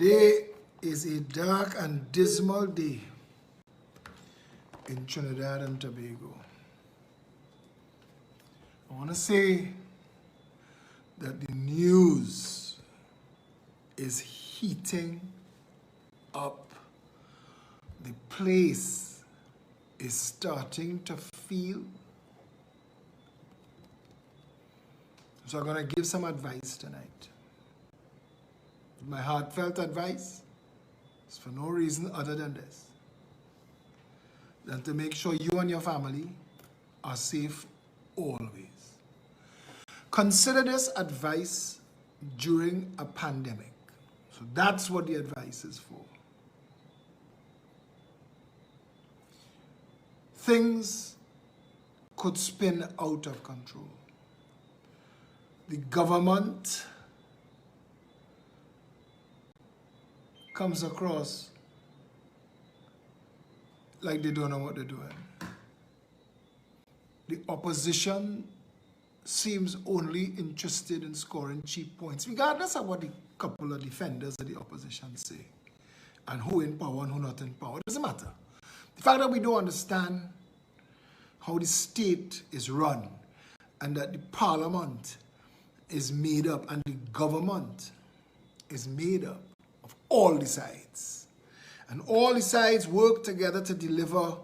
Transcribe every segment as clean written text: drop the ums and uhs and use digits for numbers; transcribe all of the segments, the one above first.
Today is a dark and dismal day in Trinidad and Tobago. I want to say that the news is heating up. The place is starting to feel. So I'm going to give some advice tonight. My heartfelt advice is for no reason other than this, than to make sure you and your family are safe always. Consider this advice during a pandemic. So that's what the advice is for. Things could spin out of control. The government comes across like they don't know what they're doing. the opposition seems only interested in scoring cheap points, regardless of what the couple of defenders of the opposition say, and who in power and who not in power. It doesn't matter. The fact that we don't understand how the state is run, and that the parliament is made up and the government is made up of all the sides. And all the sides work together to deliver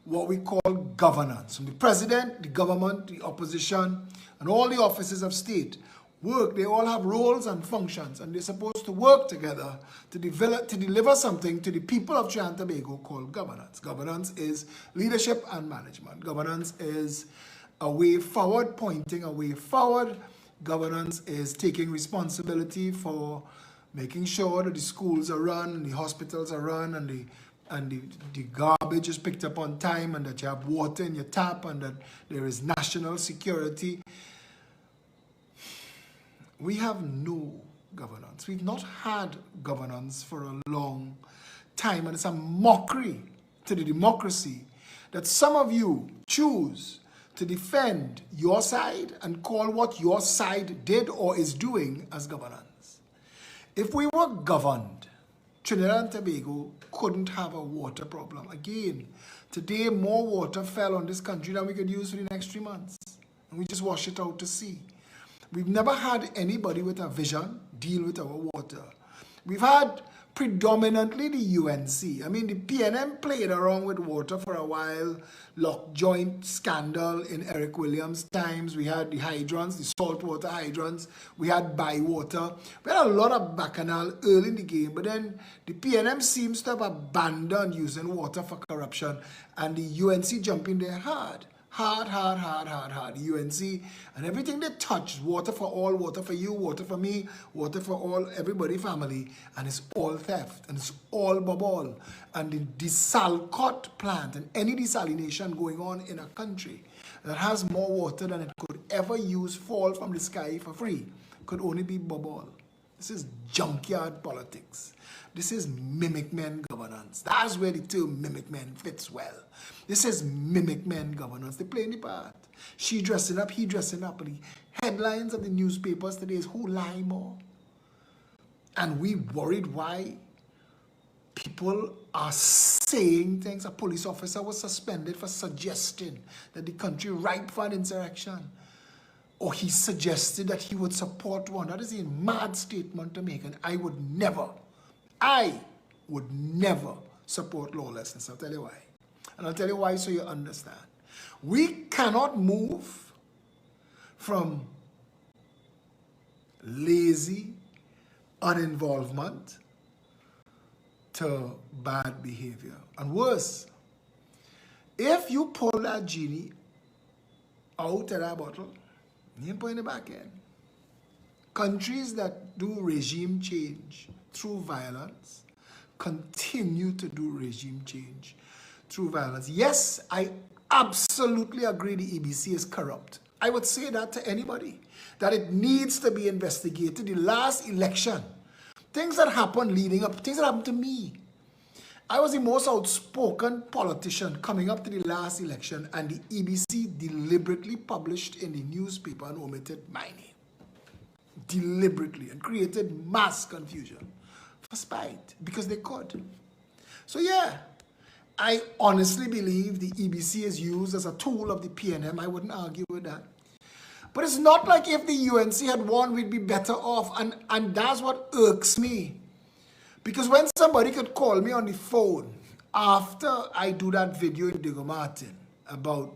what we call governance. From the president, the government, the opposition, and all the offices of state work. They all have roles and functions, and they're supposed to work together to deliver something to the people of Trinidad and Tobago called governance. Governance is leadership and management. Governance is a way forward, pointing a way forward. Governance is taking responsibility for making sure that the schools are run, and the hospitals are run, and the garbage is picked up on time, and that you have water in your tap, and that there is national security. We have no governance. We've not had governance for a long time, and it's a mockery to the democracy that some of you choose to defend your side and call what your side did or is doing as governance. If we were governed, Trinidad and Tobago couldn't have a water problem. Again, today more water fell on this country than we could use for the next 3 months. And we just wash it out to sea. We've never had anybody with a vision deal with our water. We've had predominantly the UNC. I mean, the PNM played around with water for a while. Lock joint scandal in Eric Williams' times. We had the hydrants, the saltwater hydrants. We had bywater. We had a lot of bacchanal early in the game, but then the PNM seems to have abandoned using water for corruption, and the UNC jumped in there hard. Hard. The UNC and everything they touch, water for all, water for you, water for me, water for all, everybody, family, and it's all theft, and it's all bubble. And the desalcot plant and any desalination going on in a country that has more water than it could ever use fall from the sky for free could only be bubble. This is junkyard politics. This is mimic men governance. That's where the term mimic men fits well. This is mimic men governance. They're playing the part. She dressing up, he dressing up. The headlines of the newspapers today is who lie more. And we worried why people are saying things. A police officer was suspended for suggesting that the country ripe for an insurrection. Or he suggested that he would support one. That is a mad statement to make, and I would never support lawlessness. I'll tell you why. And I'll tell you why so you understand. We cannot move from lazy uninvolvement to bad behavior. And worse, if you pull that genie out of that bottle, you put it in the back end. Countries that do regime change through violence continue to do regime change through violence. Yes, I absolutely agree the EBC is corrupt. I would say that to anybody, that it needs to be investigated. The last election, things that happened leading up, things that happened to me. I was the most outspoken politician coming up to the last election, and the EBC deliberately published in the newspaper and omitted my name. Deliberately, and created mass confusion for spite, because they could. So yeah, I honestly believe the EBC is used as a tool of the PNM. I wouldn't argue with that. But it's not like if the UNC had won, we'd be better off. And that's what irks me. Because when somebody could call me on the phone after I do that video in Diego Martin about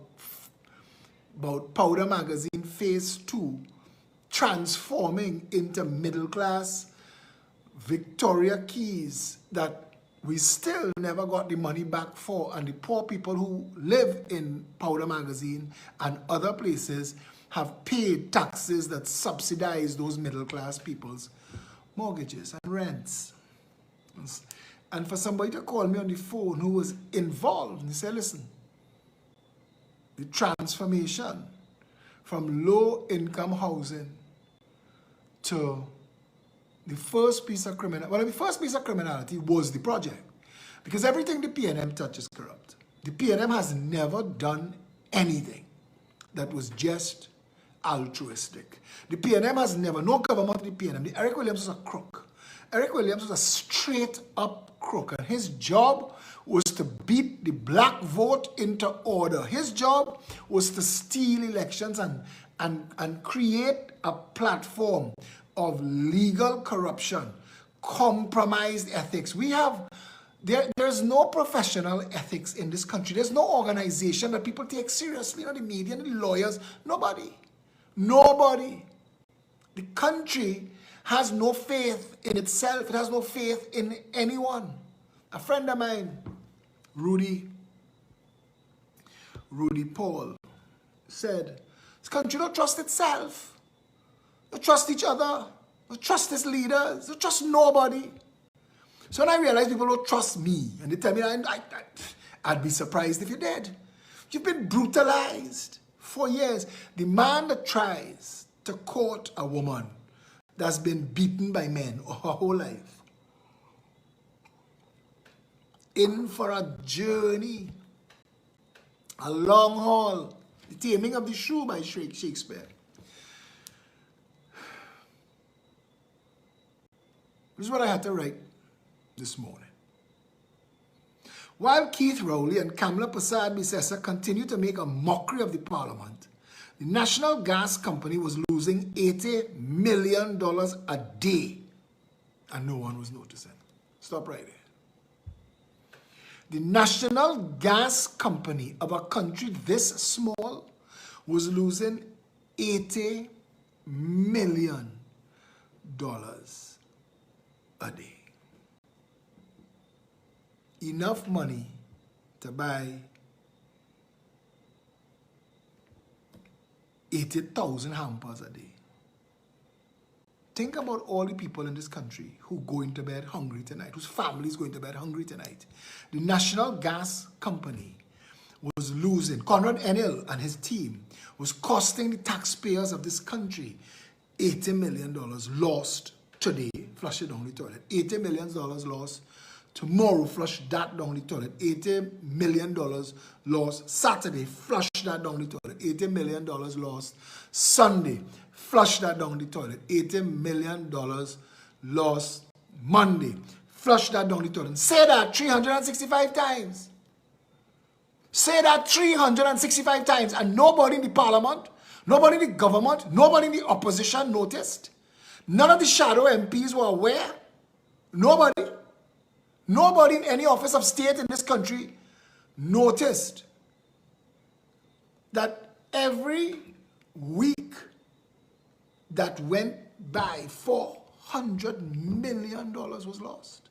Powder Magazine Phase 2 transforming into middle-class Victoria Keys that we still never got the money back for, and the poor people who live in Powder Magazine and other places have paid taxes that subsidize those middle-class people's mortgages and rents. And for somebody to call me on the phone who was involved, and he said, listen, the transformation from low-income housing to the first piece of criminality, well, the first piece of criminality was the project. Because everything the PNM touches is corrupt. The PNM has never done anything that was just altruistic. The PNM has never, no government of the PNM, the Eric Williams was a crook. Eric Williams was a straight up crook, and his job was to beat the black vote into order. His job was to steal elections and create a platform of legal corruption, compromised ethics. There's no professional ethics in this country. There's no organization that people take seriously, the media, the lawyers, nobody. Nobody. The country has no faith in itself. It has no faith in anyone. A friend of mine, Rudy Paul, said, this country don't trust itself. Don't trust each other. Don't trust its leaders. Don't trust nobody. So when I realize people don't trust me, and they tell me, I'd be surprised if you did. You've been brutalized for years. The man that tries to court a woman that's been beaten by men her whole life, in for a journey, a long haul, the taming of the shrew by Shakespeare. This is what I had to write this morning. While Keith Rowley and Kamala Prasad-Bissessar continue to make a mockery of the parliament, the National Gas Company was losing $80 million a day, and no one was noticing. Stop right there. The National Gas Company of a country this small was losing $80 million a day. Enough money to buy 80,000 hampers a day. Think about all the people in this country who go into bed hungry tonight, whose families go into bed hungry tonight. The National Gas Company was losing, Conrad Enel and his team was costing the taxpayers of this country $80 million lost today, flush it down the toilet. $80 million lost. Tomorrow, flush that down the toilet. $80 million lost. Saturday, flush that down the toilet. $80 million lost. Sunday, flush that down the toilet. $80 million lost. Monday, flush that down the toilet. Say that 365 times. Say that 365 times. And nobody in the parliament, nobody in the government, nobody in the opposition noticed. None of the shadow MPs were aware. Nobody. Nobody in any office of state in this country noticed that every week that went by, $400 million was lost.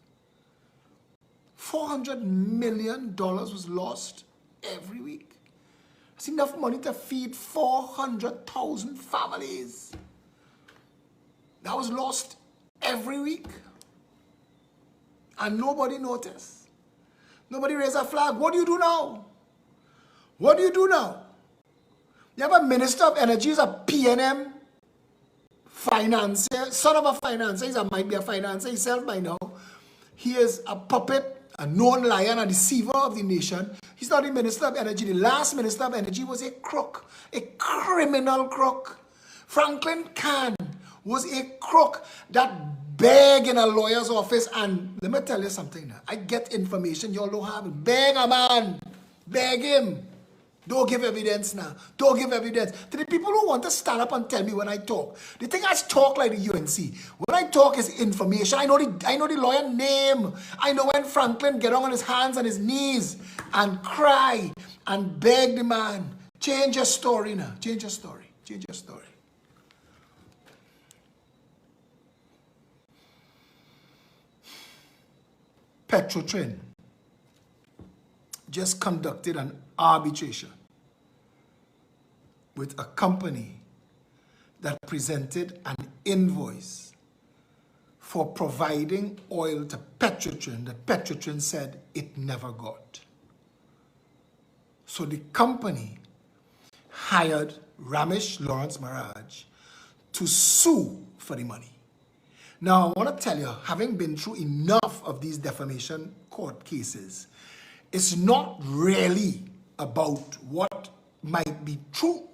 $400 million was lost every week. That's enough money to feed 400,000 families. That was lost every week. And nobody noticed. Nobody raised a flag. What do you do now? What do you do now? You have a Minister of Energy who's a PNM financier, son of a financier. He might be a financier himself by now. He is a puppet, a known liar, and a deceiver of the nation. He's not the Minister of Energy. The last Minister of Energy was a crook, a criminal crook. Franklin Kahn was a crook that beg in a lawyer's office, and let me tell you something now. I get information y'all don't have it. Beg a man. Beg him. Don't give evidence now. Don't give evidence. To the people who want to stand up and tell me when I talk, they think I talk like the UNC. When I talk is information. I know the lawyer name. I know when Franklin get on his hands and his knees and cry and beg the man. Change your story now. Change your story. Change your story. Petrotrin just conducted an arbitration with a company that presented an invoice for providing oil to Petrotrin that Petrotrin said it never got. So the company hired Ramesh Lawrence Maharaj to sue for the money. Now, I want to tell you, having been through enough of these defamation court cases, it's not really about what might be true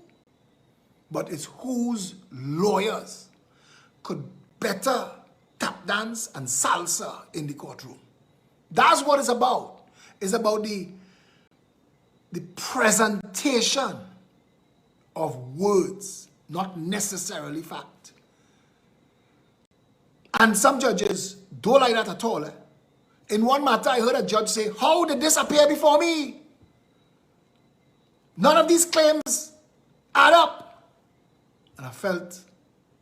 but it's whose lawyers could better tap dance and salsa in the courtroom. That's what it's about. It's about the presentation of words, not necessarily fact. And some judges don't like that at all. In one matter, I heard a judge say, how did this appear before me? None of these claims add up. And I felt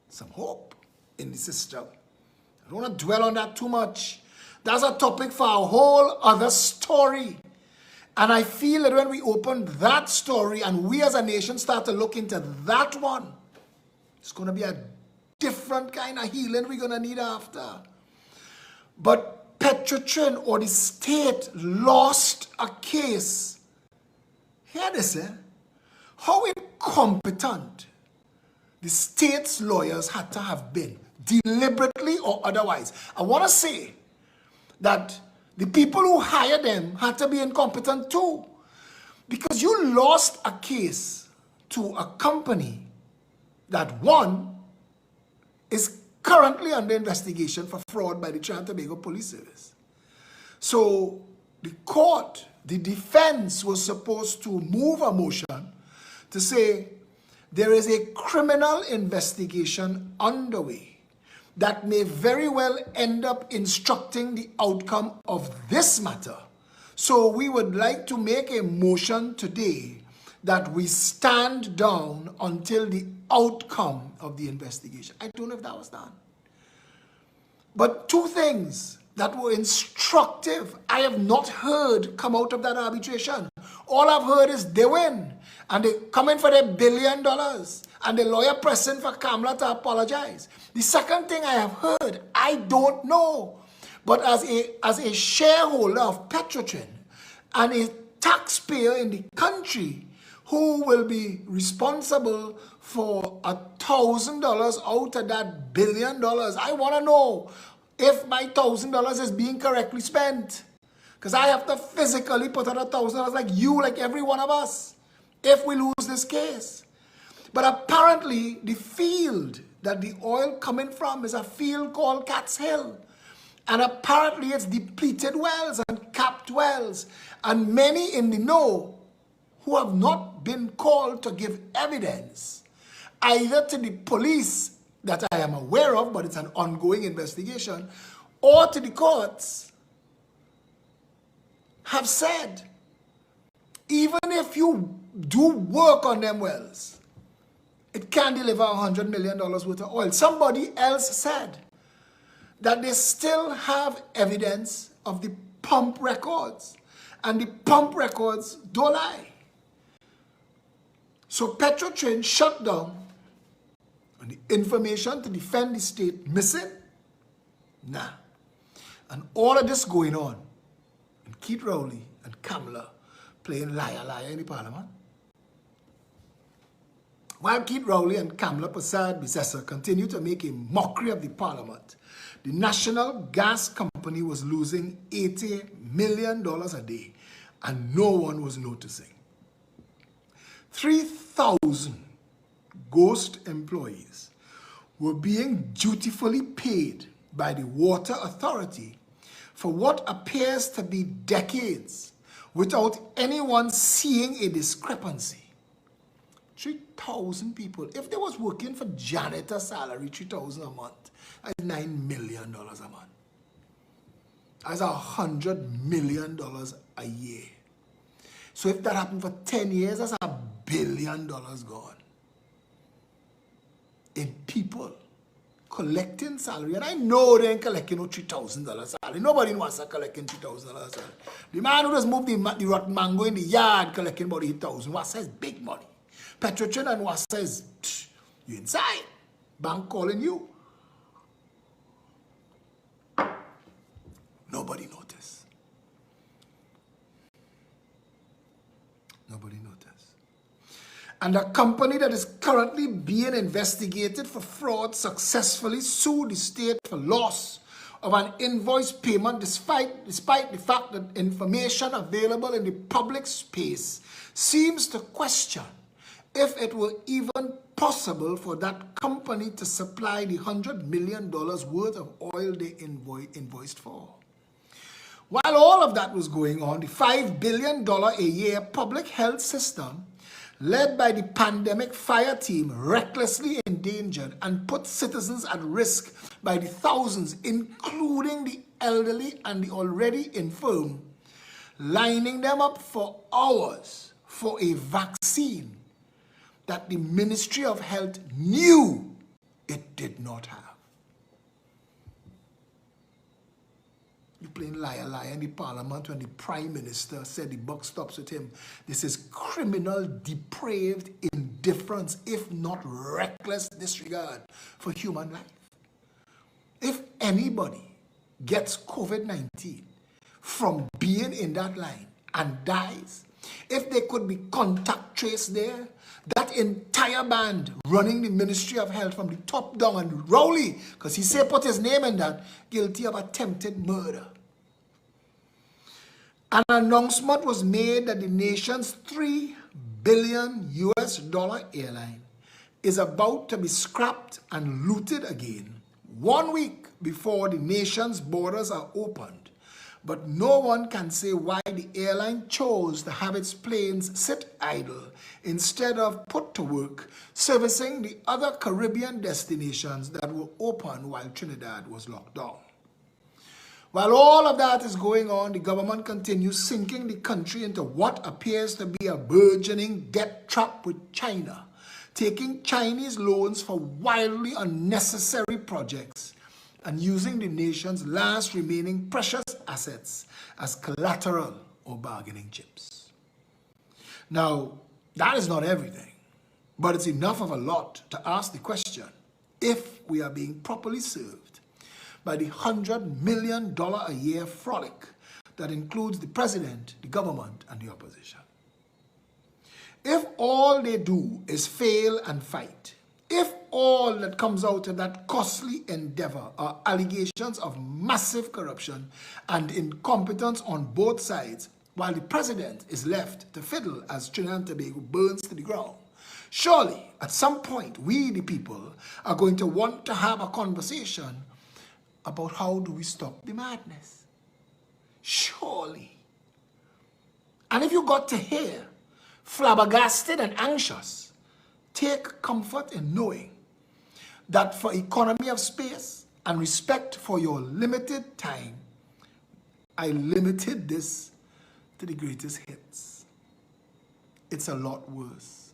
some hope in the system. I don't want to dwell on that too much. That's a topic for a whole other story. And I feel that when we open that story and we as a nation start to look into that one, it's going to be a different kind of healing we're going to need after. But Petrotrin or the state lost a case. Hear this, how incompetent the state's lawyers had to have been, deliberately or otherwise. I want to say that the people who hired them had to be incompetent too. Because you lost a case to a company that, one, is currently under investigation for fraud by the Trinidad and Tobago Police Service. So the court, the defense was supposed to move a motion to say there is a criminal investigation underway that may very well end up instructing the outcome of this matter. So we would like to make a motion today that we stand down until the outcome of the investigation. I don't know if that was done. But two things that were instructive, I have not heard come out of that arbitration. All I've heard is they win. And they come in for their $1 billion. And the lawyer pressing for Kamala to apologize. The second thing I have heard, I don't know. But as a shareholder of Petrotrin and a taxpayer in the country who will be responsible for $1,000 out of that $1 billion, I want to know if my $1,000 is being correctly spent. Because I have to physically put out $1,000 like you, like every one of us, if we lose this case. But apparently, the field that the oil coming from is a field called Cat's Hill. And apparently, it's depleted wells and capped wells. And many in the know who have not been called to give evidence, either to the police that I am aware of, but it's an ongoing investigation, or to the courts, have said, even if you do work on them wells, it can deliver $100 million worth of oil. Somebody else said that they still have evidence of the pump records. And the pump records don't lie. So Petrotrin shut down, and the information to defend the state missing? Nah. And all of this going on, and Keith Rowley and Kamala playing liar in the parliament. While Keith Rowley and Kamala Persad-Bissessar continue to make a mockery of the parliament, the National Gas Company was losing $80 million a day, and no one was noticing. 3,000 ghost employees were being dutifully paid by the Water Authority for what appears to be decades without anyone seeing a discrepancy. 3,000 people. If they was working for janitor salary, 3,000 a month, that's $9 million a month. That's $100 million a year. So if that happened for 10 years, that's $1 billion gone. In people collecting salary. And I know they ain't collecting no $3,000 salary. Nobody wants to collecting $3,000 salary. The man who just moved the rotten mango in the yard collecting about $8,000. What says big money? Petrotrin and what says, you inside. Bank calling you. Nobody noticed. Nobody noticed. And a company that is currently being investigated for fraud successfully sued the state for loss of an invoice payment despite the fact that information available in the public space seems to question if it were even possible for that company to supply the $100 million worth of oil they invoiced for. While all of that was going on, the $5 billion a year public health system, led by the pandemic fire team, recklessly endangered and put citizens at risk by the thousands, including the elderly and the already infirm, lining them up for hours for a vaccine that the Ministry of Health knew it did not have. You playing liar in the parliament when the prime minister said the buck stops with him. This is criminal, depraved indifference, if not reckless disregard for human life. If anybody gets COVID-19 from being in that line and dies, if they could be contact traced there, that entire band running the Ministry of Health from the top down, and Rowley, because he said put his name in that, guilty of attempted murder. An announcement was made that the nation's $3 billion airline is about to be scrapped and looted again 1 week before the nation's borders are opened. But no one can say why the airline chose to have its planes sit idle instead of put to work servicing the other Caribbean destinations that were open while Trinidad was locked down. While all of that is going on, the government continues sinking the country into what appears to be a burgeoning debt trap with China, taking Chinese loans for wildly unnecessary projects and using the nation's last remaining precious assets as collateral or bargaining chips. Now, that is not everything, but it's enough of a lot to ask the question if we are being properly served by the $100 million a year frolic that includes the president, the government, and the opposition. If all they do is fail and fight, if all that comes out of that costly endeavor are allegations of massive corruption and incompetence on both sides, while the president is left to fiddle as Trinidad and Tobago burns to the ground, surely at some point we, the people, are going to want to have a conversation about how do we stop the madness. Surely. And if you got to hear flabbergasted and anxious, take comfort in knowing that for economy of space and respect for your limited time, I limited this to the greatest hits. It's a lot worse.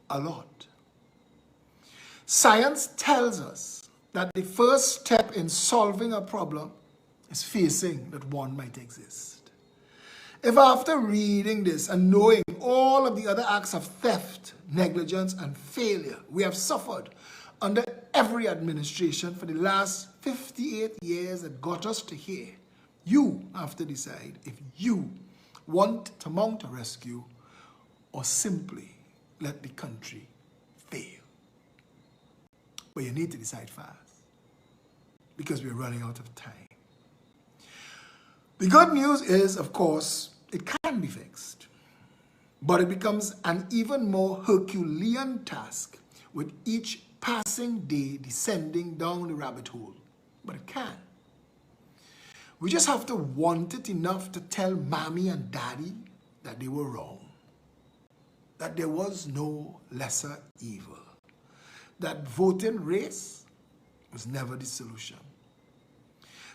A lot. Science tells us that the first step in solving a problem is facing that one might exist. If after reading this and knowing all of the other acts of theft, negligence, and failure we have suffered under every administration for the last 58 years that got us to here, you have to decide if you want to mount a rescue or simply let the country fail. But you need to decide fast because we're running out of time. The good news is, of course, it can be fixed, but it becomes an even more Herculean task with each passing day descending down the rabbit hole. But it can. We just have to want it enough to tell mommy and daddy that they were wrong, that there was no lesser evil, that voting race was never the solution,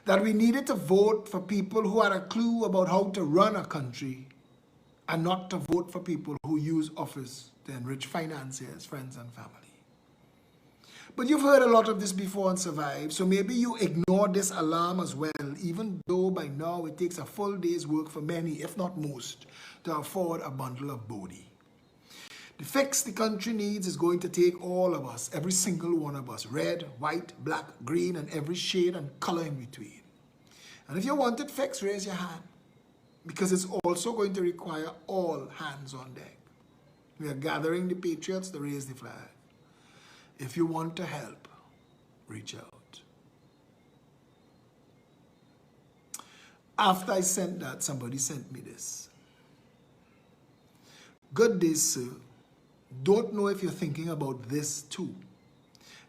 that we needed to vote for people who had a clue about how to run a country and not to vote for people who use office to enrich financiers, friends, and family. But you've heard a lot of this before and survived, so maybe you ignore this alarm as well, even though by now it takes a full day's work for many, if not most, to afford a bundle of bodi. The fix the country needs is going to take all of us, every single one of us, red, white, black, green, and every shade and color in between. And if you want it fixed, raise your hand, because it's also going to require all hands on deck. We are gathering the patriots to raise the flag. If you want to help, reach out. After I sent that, somebody sent me this. Good day, sir. don't know if you're thinking about this too.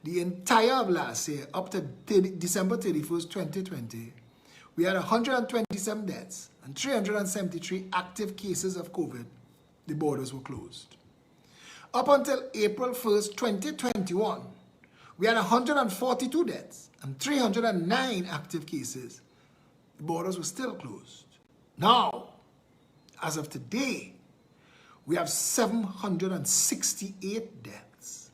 The entire of last year, up to December 31st, 2020, we had 127 deaths and 373 active cases of COVID. The borders were closed. Up until April 1st, 2021, we had 142 deaths and 309 active cases. The borders were still closed. Now, as of today, we have 768 deaths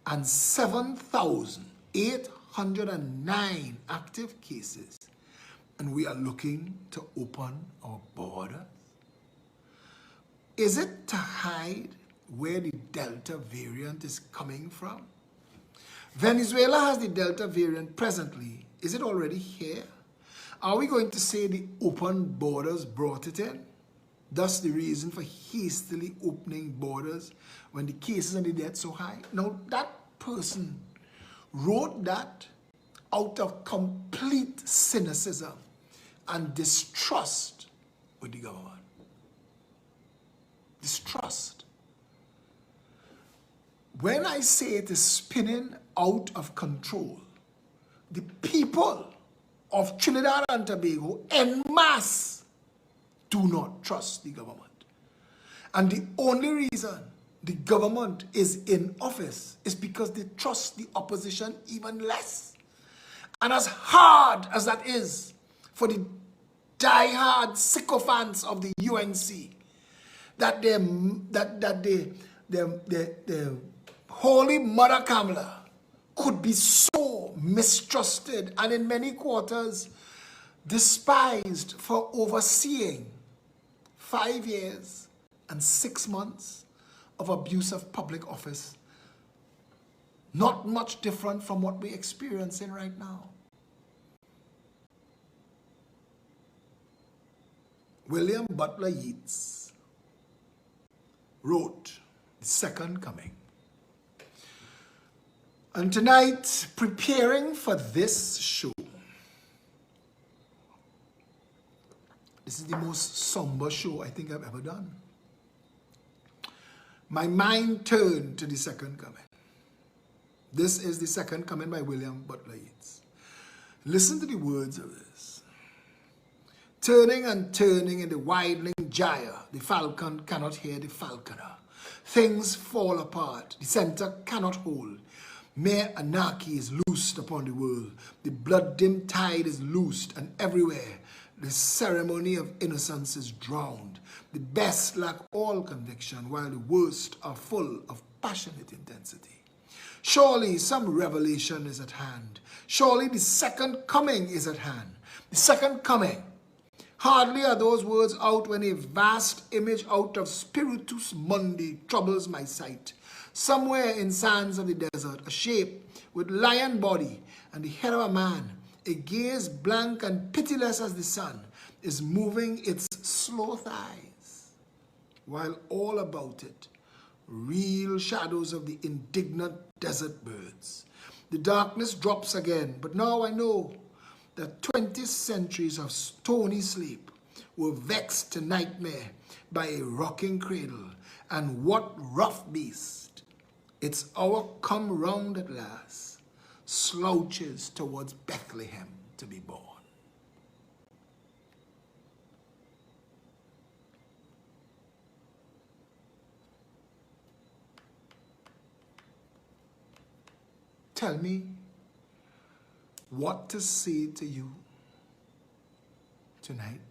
and 7,809 active cases. And we are looking to open our borders. Is it to hide where the Delta variant is coming from? Venezuela has the Delta variant presently. Is it already here? Are we going to say the open borders brought it in? Thus the reason for hastily opening borders when the cases and the deaths so high? Now that person wrote that out of complete cynicism and distrust with the government. Distrust. When I say it is spinning out of control, the people of Trinidad and Tobago en masse do not trust the government. And the only reason the government is in office is because they trust the opposition even less. And as hard as that is for the die-hard sycophants of the UNC, that the Holy Mother Kamala could be so mistrusted and in many quarters despised for overseeing 5 years and 6 months of abuse of public office. Not much different from what we're experiencing right now. William Butler Yeats wrote The Second Coming. And tonight, preparing for this show, this is the most somber show I think I've ever done. My mind turned to The Second Coming. This is The Second Coming by William Butler Yeats. Listen to the words of this. Turning and turning in the widening gyre, the falcon cannot hear the falconer. Things fall apart, the center cannot hold. Mere anarchy is loosed upon the world. The blood-dimmed tide is loosed, and everywhere the ceremony of innocence is drowned. The best lack all conviction, while the worst are full of passionate intensity. Surely some revelation is at hand. Surely the second coming is at hand. The second coming. Hardly are those words out when a vast image out of Spiritus Mundi troubles my sight. Somewhere in sands of the desert, a shape with lion body and the head of a man, a gaze blank and pitiless as the sun, is moving its slow thighs, while all about it, real shadows of the indignant desert birds. The darkness drops again, but now I know that 20 centuries of stony sleep were vexed to nightmare by a rocking cradle, and what rough beast, its hour come round at last, slouches towards Bethlehem to be born. Tell me what to say to you tonight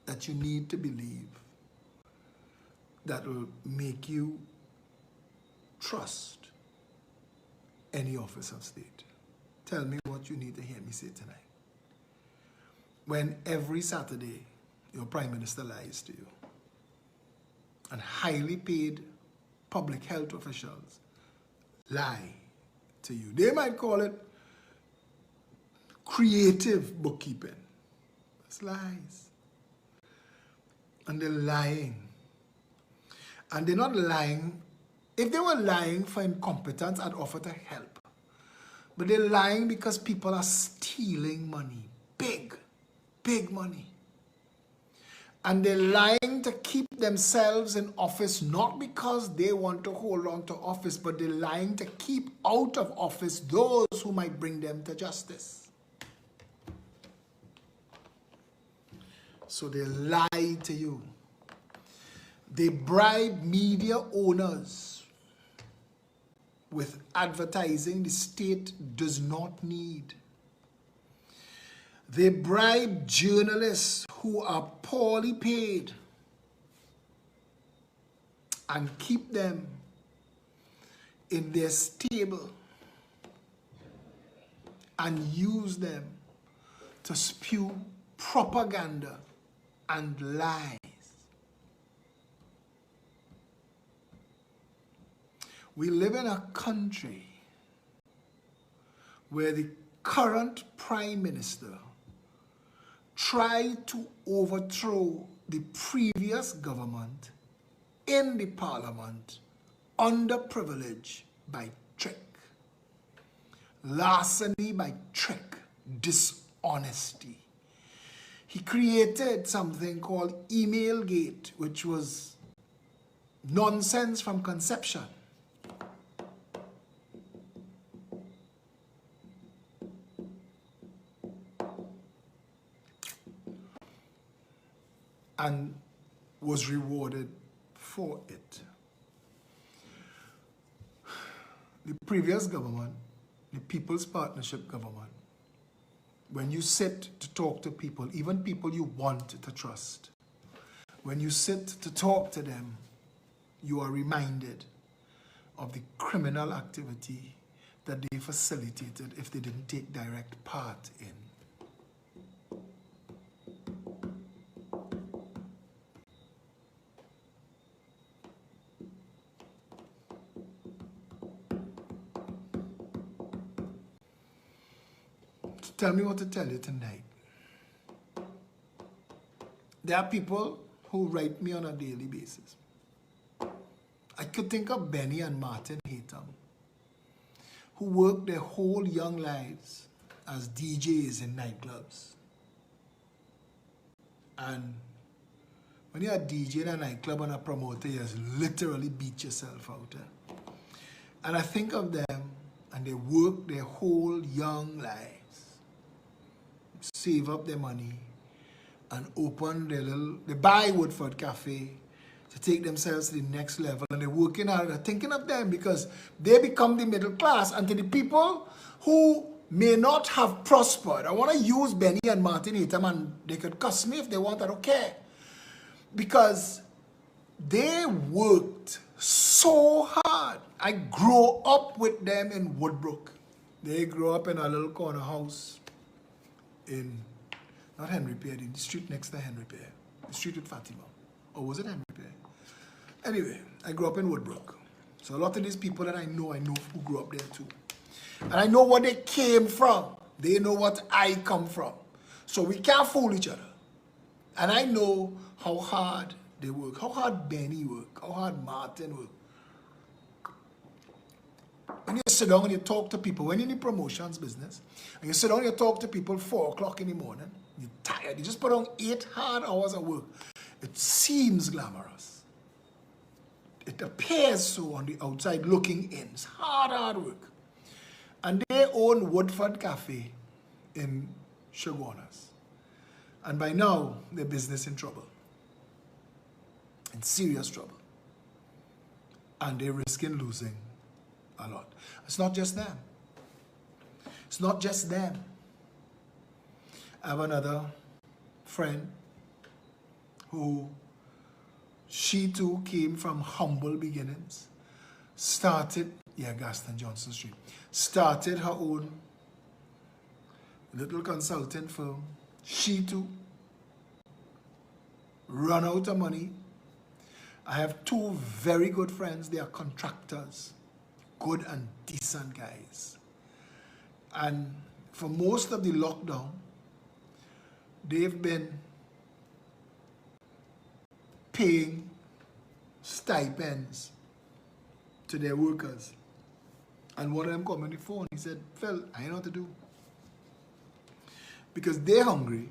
that you need to believe that will make you trust any office of state. Tell me what you need to hear me say tonight. When every Saturday your Prime Minister lies to you and highly paid public health officials lie to you. They might call it creative bookkeeping. It's lies. And they're lying. And they're not lying. If they were lying for incompetence, I'd offer to help. But they're lying because people are stealing money. Big, big money. And they're lying to keep themselves in office, not because they want to hold on to office, but they're lying to keep out of office those who might bring them to justice. So they lie to you. They bribe media owners with advertising the state does not need. They bribe journalists who are poorly paid and keep them in their stable and use them to spew propaganda and lies. We live in a country where the current Prime Minister tried to overthrow the previous government in the parliament under privilege by trick, larceny by trick, dishonesty. He created something called Emailgate, which was nonsense from conception. And was rewarded for it. The previous government, the People's Partnership government, when you sit to talk to people, even people you want to trust, when you sit to talk to them, you are reminded of the criminal activity that they facilitated if they didn't take direct part in. Tell me what to tell you tonight. There are people who write me on a daily basis. I could think of Benny and Martin Haytham, who worked their whole young lives as DJs in nightclubs. And when you're a DJ in a nightclub and a promoter, you just literally beat yourself out. And I think of them, and they work their whole young lives, save up their money, and open they buy Woodford Cafe to take themselves to the next level. And they're working hard, they're thinking of them because they become the middle class. And to the people who may not have prospered, I want to use Benny and Martin Haytham, and they could cuss me if they want, I don't care. Because they worked so hard. I grew up with them in Woodbrook. They grew up in a little corner house in, not Henry Pier, the street next to Henry Pier, the street with Fatima. Or was it Henry Pier? Anyway, I grew up in Woodbrook. So a lot of these people that I know who grew up there too. And I know where they came from. They know what I come from. So we can't fool each other. And I know how hard they work, how hard Benny worked, how hard Martin worked. When you sit down and you talk to people, when you're in the promotions business, and you sit down and you talk to people 4 o'clock in the morning, you're tired, you just put on 8 hard hours of work. It seems glamorous. It appears so on the outside looking in. It's hard work. And they own Woodford Cafe in Chaguanas. And by now, their business in trouble. In serious trouble. And they're risking losing a lot. It's not just them. It's not just them. I have another friend who, she too came from humble beginnings. Started, Gaston Johnson Street. Started her own little consulting firm. She too run out of money. I have 2 very good friends. They are contractors. Good and decent guys. And for most of the lockdown, they've been paying stipends to their workers. And one of them called me on the phone. He said, Phil, I don't know what to do. Because they're hungry.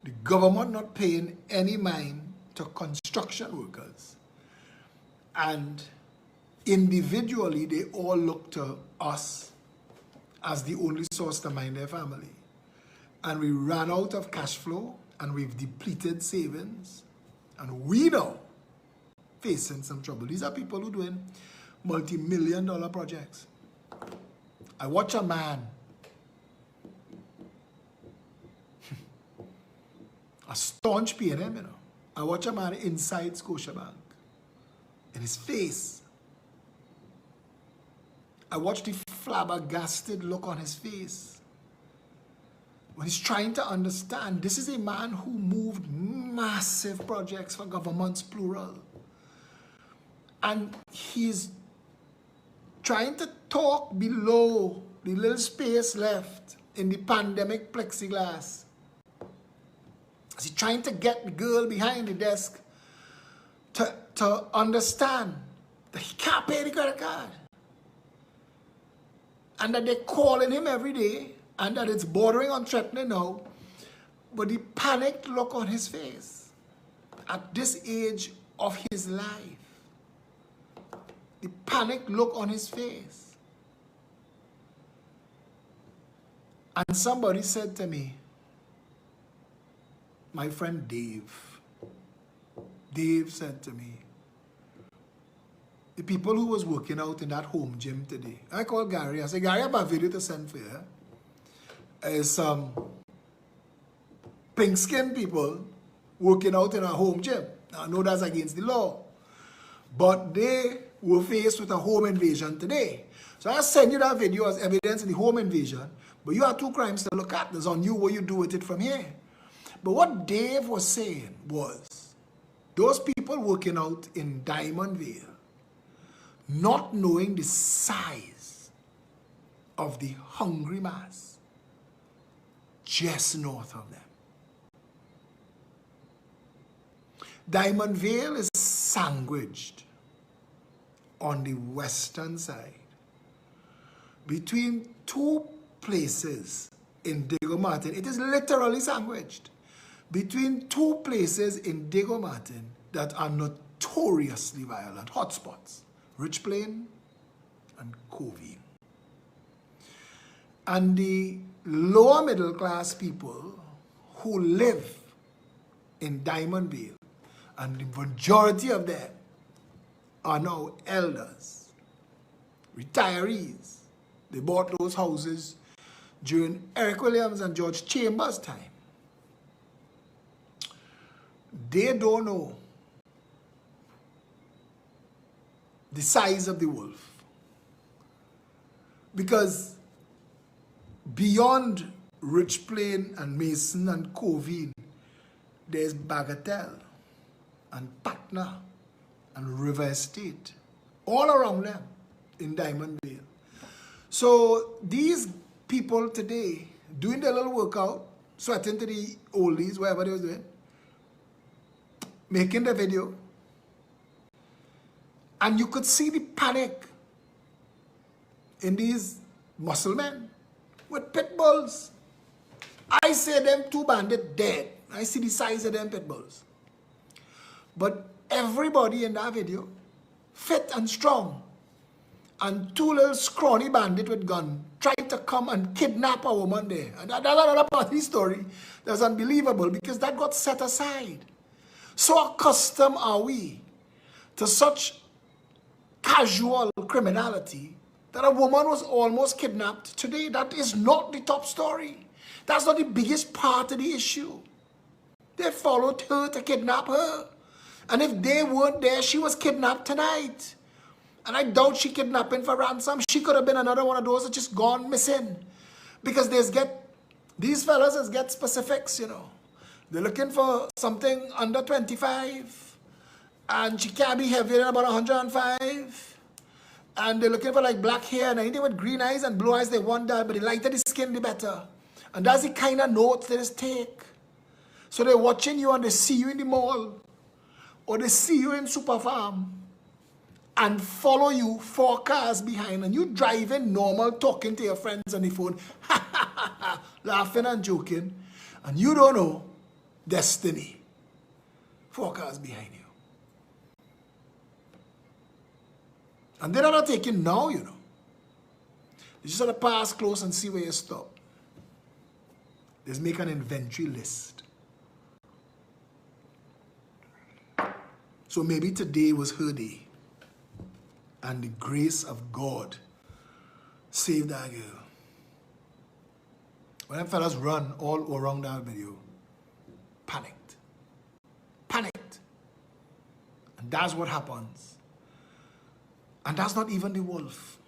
The government not paying any mind to construction workers. And individually, they all look to us as the only source to mind their family. And we ran out of cash flow, and we've depleted savings, and we now facing some trouble. These are people who are doing multi-million-dollar projects. I watch a man, a staunch PNM, you know. I watch a man inside Scotiabank, in his face. I watch the flabbergasted look on his face when he's trying to understand. This is a man who moved massive projects for governments, plural. And he's trying to talk below the little space left in the pandemic plexiglass. He's trying to get the girl behind the desk to understand that he can't pay the credit card. And that they're calling him every day, and that it's bordering on threatening now. But the panicked look on his face at this age of his life, the panicked look on his face. And somebody said to me, my friend Dave said to me, the people who was working out in that home gym today, I called Gary. I said, Gary, I have a video to send for you. There's some pink-skinned people working out in a home gym. Now, I know that's against the law, but they were faced with a home invasion today. So I send you that video as evidence of the home invasion, but you have two crimes to look at. There's on you what you do with it from here. But what Dave was saying was, those people working out in Diamond Vale, not knowing the size of the hungry mass just north of them. Diamond Vale is sandwiched on the western side between two places in Diego Martin. It is literally sandwiched between two places in Diego Martin that are notoriously violent hotspots. Rich Plain and Covey. And the lower middle class people who live in Diamond Vale, and the majority of them are now elders, retirees. They bought those houses during Eric Williams and George Chambers' time. They don't know the size of the wolf. Because beyond Rich Plain and Mason and Covey, there's Bagatelle and Patna and River Estate, all around them in Diamond Vale. So these people today, doing their little workout, sweating to the oldies, whatever they were doing, making the video, and you could see the panic in these muscle men with pit bulls. I say them two bandits dead. I see the size of them pit bulls. But everybody in that video, fit and strong. And two little scrawny bandits with guns tried to come and kidnap a woman there. And that's another part of the story that's unbelievable, because that got set aside. So accustomed are we to such casual criminality that a woman was almost kidnapped today. That is not the top story. That's not the biggest part of the issue. They followed her to kidnap her. And if they weren't there, she was kidnapped tonight. And I doubt she kidnapping for ransom. She could have been another one of those that just gone missing. Because these fellas get specifics, you know. They're looking for something under 25. And she can't be heavier than about 105. And they're looking for like black hair and anything with green eyes and blue eyes. They want that, but the lighter the skin, the better. And that's the kind of notes they just take. So they're watching you and they see you in the mall. Or they see you in Super Farm. And follow you 4 cars behind. And you driving normal, talking to your friends on the phone. Laughing and joking. And you don't know destiny 4 cars behind you. And they're not taking now, you know. You just have to pass close and see where you stop. Just make an inventory list. So maybe today was her day. And the grace of God saved that girl. When them fellas run all around that video, panicked. Panicked. And that's what happens. And that's not even the wolf.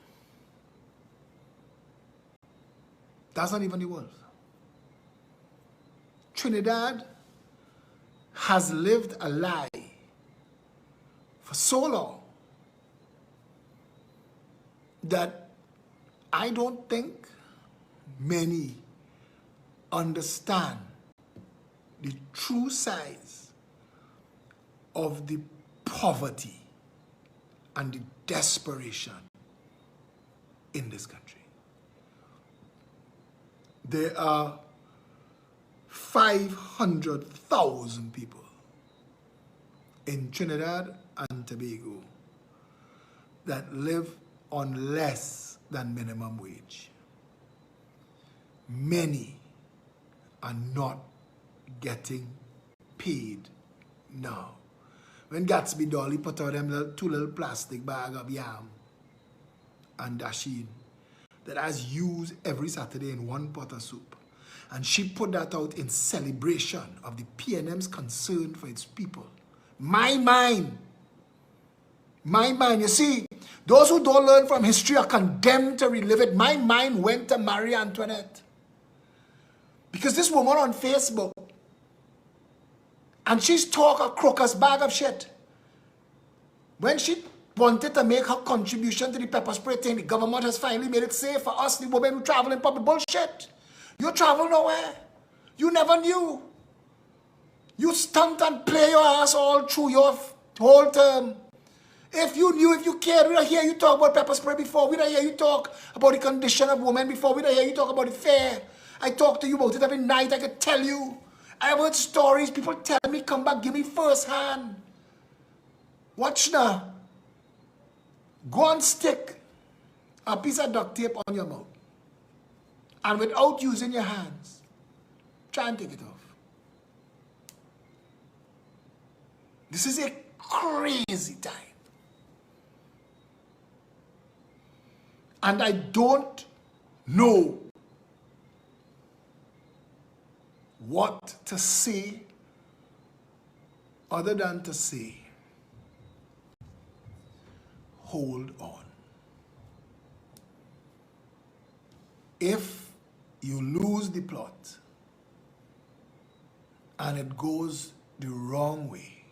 That's not even the wolf. Trinidad has lived a lie for so long that I don't think many understand the true size of the poverty and the desperation in this country. There are 500,000 people in Trinidad and Tobago that live on less than minimum wage. Many are not getting paid now. When Gatsby Dolly put out them 2 little plastic bag of yam and dasheen that has used every Saturday in 1 pot of soup. And she put that out in celebration of the PNM's concern for its people. My mind. You see, those who don't learn from history are condemned to relive it. My mind went to Marie Antoinette. Because this woman on Facebook, and she's talk a crocus bag of shit. When she wanted to make her contribution to the pepper spray thing, the government has finally made it safe for us, the women who travel in public. Bullshit. You travel nowhere. You never knew. You stunt and play your ass all through your whole term. If you knew, if you cared, we don't hear you talk about pepper spray before. We don't hear you talk about the condition of women before. We don't hear you talk about the fair. I talk to you about it every night. I could tell you. I have heard stories. People tell me, come back, give me first hand. Watch now. Go and stick a piece of duct tape on your mouth. And without using your hands, try and take it off. This is a crazy time. And I don't know what to say other than to say, hold on. If you lose the plot and it goes the wrong way,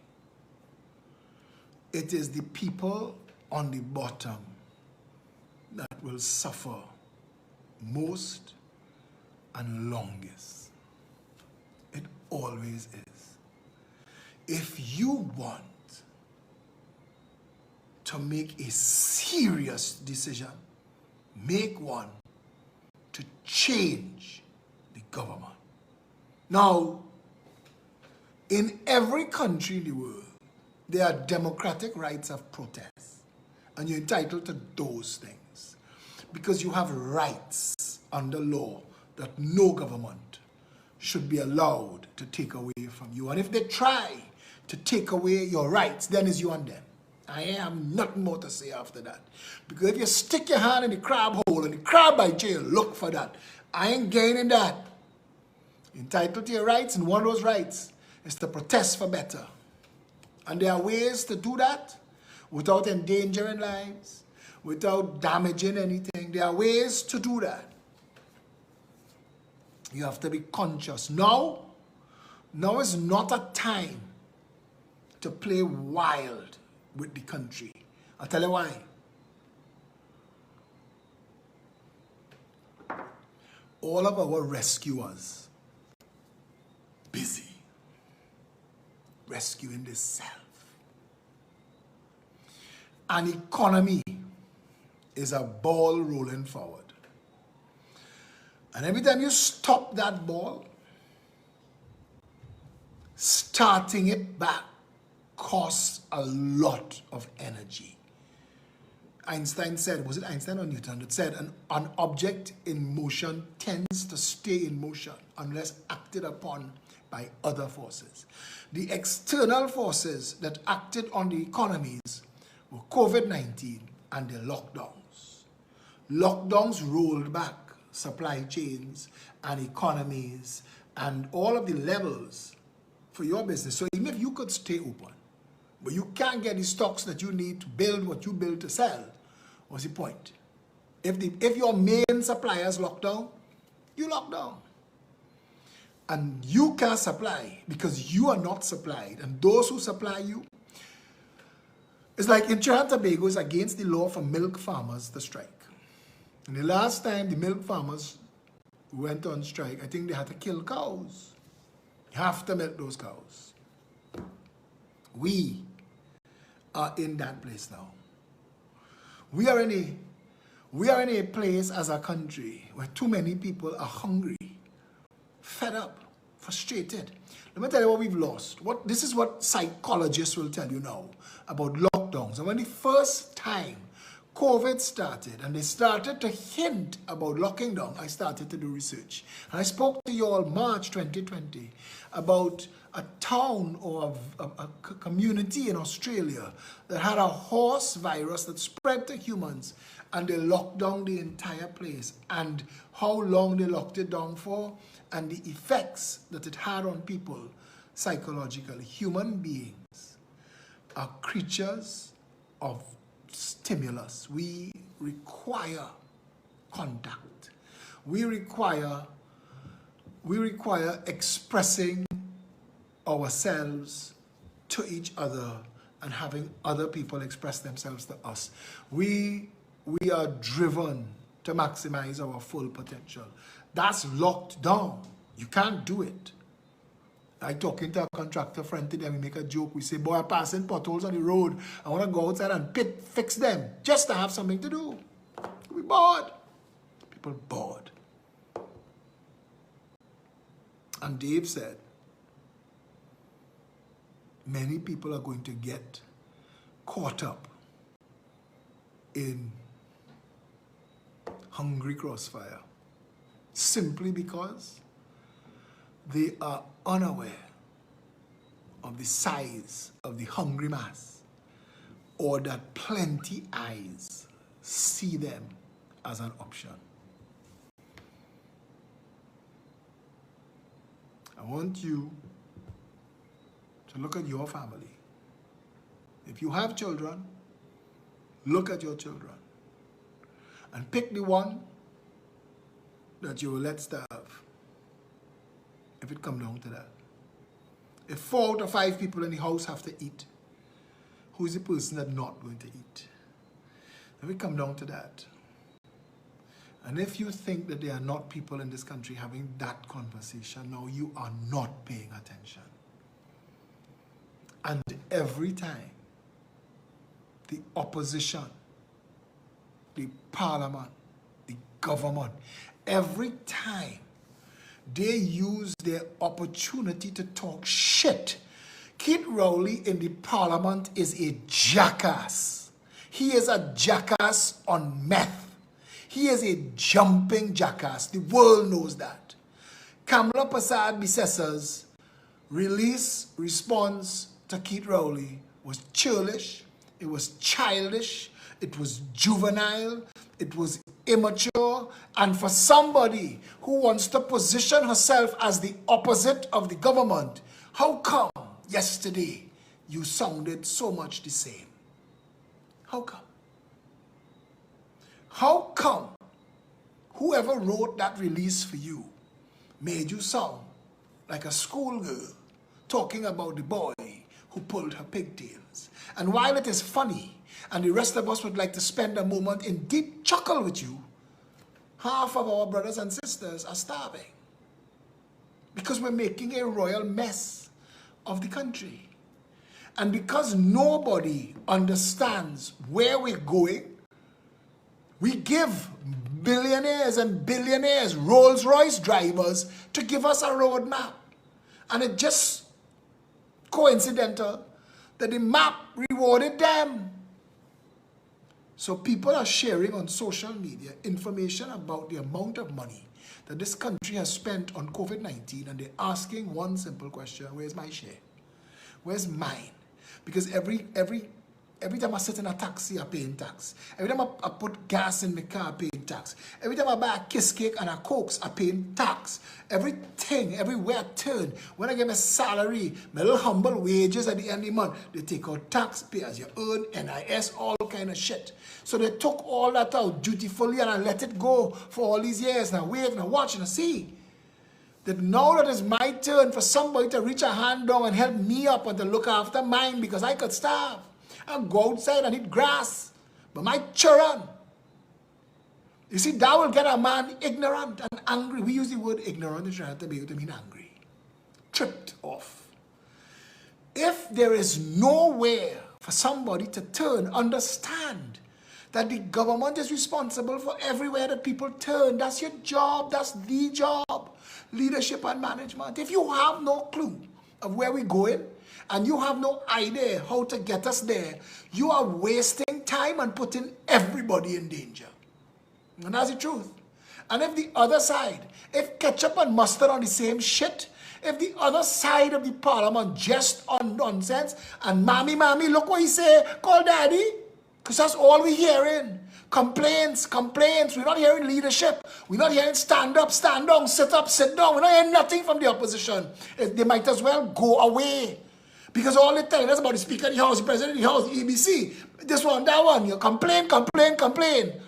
it is the people on the bottom that will suffer most and longest. It always is. If you want to make a serious decision, make one to change the government. Now, in every country in the world, there are democratic rights of protest, and you're entitled to those things because you have rights under law that no government should be allowed to take away from you. And if they try to take away your rights, then it's you and them. I have nothing more to say after that. Because if you stick your hand in the crab hole and the crab by jail, look for that. I ain't gaining that. You're entitled to your rights, and one of those rights is to protest for better. And there are ways to do that without endangering lives, without damaging anything. There are ways to do that. You have to be conscious. Now is not a time to play wild with the country. I'll tell you why. All of our rescuers busy rescuing this self. An economy is a ball rolling forward. And every time you stop that ball, starting it back costs a lot of energy. Einstein said, was it Einstein or Newton that said, an object in motion tends to stay in motion unless acted upon by other forces. The external forces that acted on the economies were COVID-19 and the lockdowns. Lockdowns rolled back supply chains and economies and all of the levels for your business. So even if you could stay open, but you can't get the stocks that you need to build what you build to sell, what's the point? If your main suppliers lock down, you lock down. And you can't supply because you are not supplied. And those who supply you, it's like in Trinidad and Tobago, it's against the law for milk farmers to strike. And the last time the milk farmers went on strike, I think they had to kill cows. You have to milk those cows. We are in that place now. We are in a place as a country where too many people are hungry, fed up, frustrated. Let me tell you what we've lost. This is what psychologists will tell you now about lockdowns. And when the first time COVID started and they started to hint about locking down, I started to do research. And I spoke to you all March 2020 about a town or a community in Australia that had a horse virus that spread to humans, and they locked down the entire place, and how long they locked it down for, and the effects that it had on people psychologically. Human beings are creatures of stimulus. We require contact. We require expressing ourselves to each other and having other people express themselves to us. We are driven to maximize our full potential. That's locked down. You can't do it. I talking to a contractor friend today, we make a joke. We say, boy, I'm passing potholes on the road. I want to go outside and fix them just to have something to do. We're bored. People bored. And Dave said, many people are going to get caught up in hungry crossfire simply because they are unaware of the size of the hungry mass, or that plenty eyes see them as an option. I want you to look at your family. If you have children, look at your children and pick the one that you will let starve, if it comes down to that. If 4 out of 5 people in the house have to eat, who is the person that's not going to eat? If it comes down to that. And if you think that there are not people in this country having that conversation, now you are not paying attention. And every time the opposition, the parliament, the government, every time they use their opportunity to talk shit, Keith Rowley in the parliament is a jackass. He is a jackass on meth. He is a jumping jackass. The world knows that. Kamala Prasad Bisessa's response to Keith Rowley was churlish, it was childish, it was juvenile, it was immature, and for somebody who wants to position herself as the opposite of the government, how come yesterday you sounded so much the same? How come? How come whoever wrote that release for you made you sound like a schoolgirl talking about the boy who pulled her pigtails? And while it is funny, and the rest of us would like to spend a moment in deep chuckle with you, half of our brothers and sisters are starving because we're making a royal mess of the country. And because nobody understands where we're going, we give billionaires and billionaires Rolls-Royce drivers to give us a roadmap. And it's just coincidental that the map rewarded them. So people are sharing on social media information about the amount of money that this country has spent on COVID-19, and they're asking one simple question: where's my share? Where's mine? Because every time I sit in a taxi, I'm paying tax. Every time I put gas in my car, I'm paying tax. Every time I buy a kiss cake and a cokes, I'm paying tax. Everything, everywhere I turn, when I get my salary, my little humble wages at the end of the month, they take out tax, pay as you earn, NIS, all kind of shit. So they took all that out dutifully and I let it go for all these years. And I wait and I watch and I see that now that it's my turn for somebody to reach a hand down and help me up and to look after mine, because I could starve and go outside and eat grass. But my children, you see, that will get a man ignorant and angry. We use the word ignorant in Trinidad to mean angry, tripped off. If there is nowhere for somebody to turn, understand that the government is responsible for everywhere that people turn. That's your job. That's the job. Leadership and management. If you have no clue of where we're going and you have no idea how to get us there, you are wasting time and putting everybody in danger. And that's the truth. And if the other side, if ketchup and mustard on the same shit, if the other side of the parliament just on nonsense and mommy, look what he say, call daddy, because that's all we're hearing. Complaints. We're not hearing leadership. We're not hearing stand up, stand down, sit up, sit down. We're not hearing nothing from the opposition. They might as well go away. Because all they're telling us about the Speaker of the House, the President of the House, the EBC, this one, that one. You complain.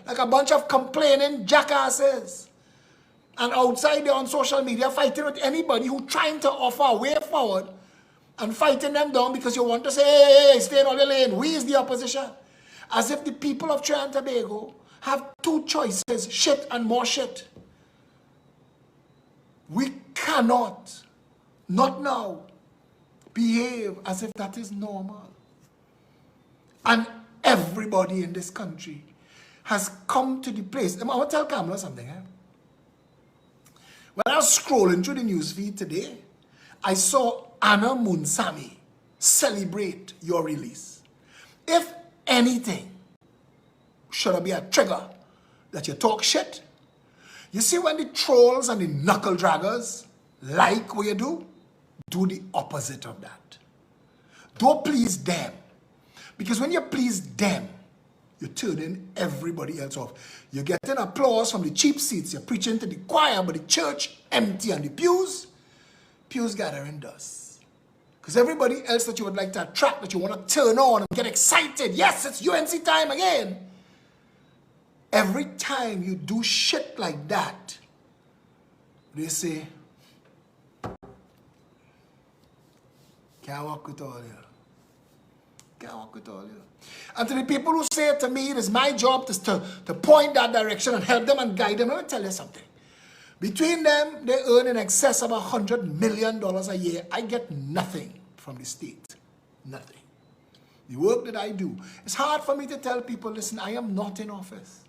Like a bunch of complaining jackasses. And outside there on social media, fighting with anybody who trying to offer a way forward and fighting them down because you want to say, hey, stay in all your lane. We is the opposition. As if the people of Trinidad and Tobago have two choices, shit and more shit. We cannot, not now, behave as if that is normal. And everybody in this country has come to the place. I want to tell Kamala something. When I was scrolling through the news feed today, I saw Anna Munsami celebrate your release. If anything should be a trigger that you talk shit, you see when the trolls and the knuckle draggers like what you do the opposite of that. Don't please them. Because when you please them, you're turning everybody else off. You're getting applause from the cheap seats. You're preaching to the choir, but the church empty and the pews gathering dust. Because everybody else that you would like to attract, that you want to turn on and get excited. Yes, it's UNC time again. Every time you do shit like that, they say, can't walk with all you. Can't walk with all you. And to the people who say to me, it is my job to point that direction and help them and guide them, let me tell you something. Between them, they earn in excess of $100 million a year. I get nothing from the state. Nothing. The work that I do, it's hard for me to tell people, listen, I am not in office.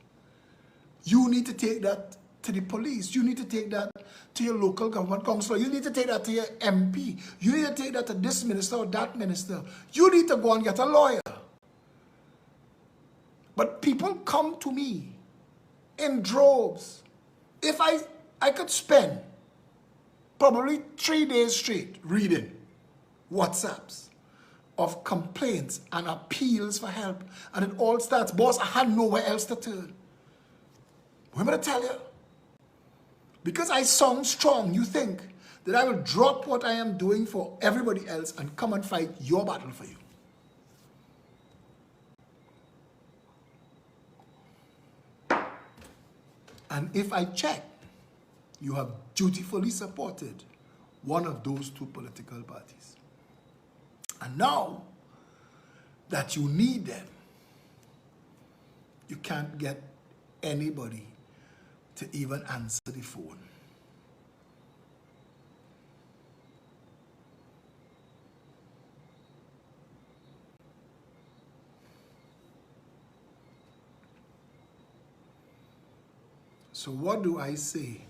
You need to take that to the police. You need to take that to your local government councillor. You need to take that to your MP. You need to take that to this minister or that minister. You need to go and get a lawyer. But people come to me in droves. If I could spend probably 3 days straight reading WhatsApps of complaints and appeals for help, and it all starts, boss, I had nowhere else to turn. What am I going to tell you? Because I sound strong, you think that I will drop what I am doing for everybody else and come and fight your battle for you. And if I check, you have dutifully supported one of those two political parties. And now that you need them, you can't get anybody to even answer the phone. So what do I say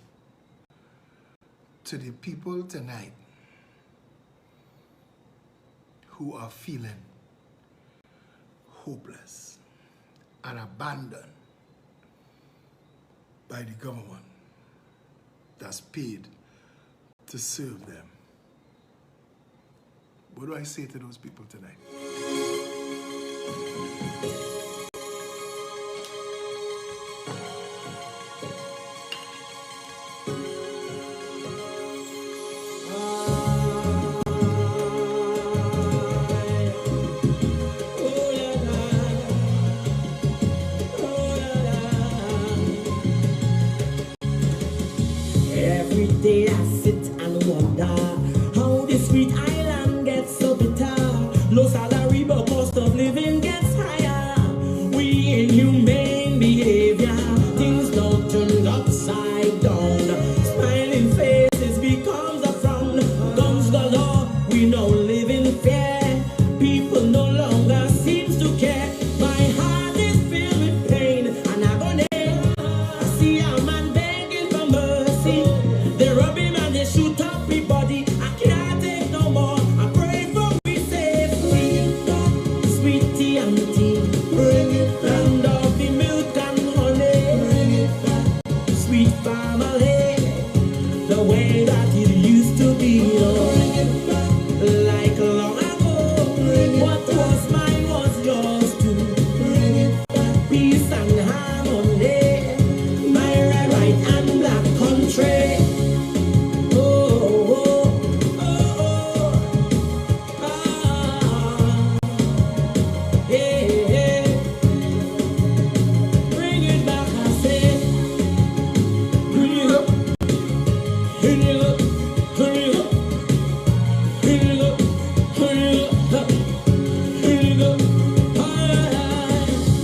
to the people tonight who are feeling hopeless and abandoned by the government that's paid to serve them. What do I say to those people tonight? Every day I sit and wonder how this sweet island gets so bitter. Low salary but cost of living gets higher. We inhumane behavior, things don't turn upside down. Smiling faces becomes a frown. Guns galore, we now live in fear. People no longer seems to care. My heart is filled with pain and agony. I see a man begging for mercy. They rub him and they shoot up his body. I can't take no more. I pray for we safety. Sweetie auntie, bring it land of the milk and honey. Bring it back, sweet family, the way that it used to be. Bring it back, like long ago. What was mine was yours too. Bring it back, peace and harmony. My red, white and black country.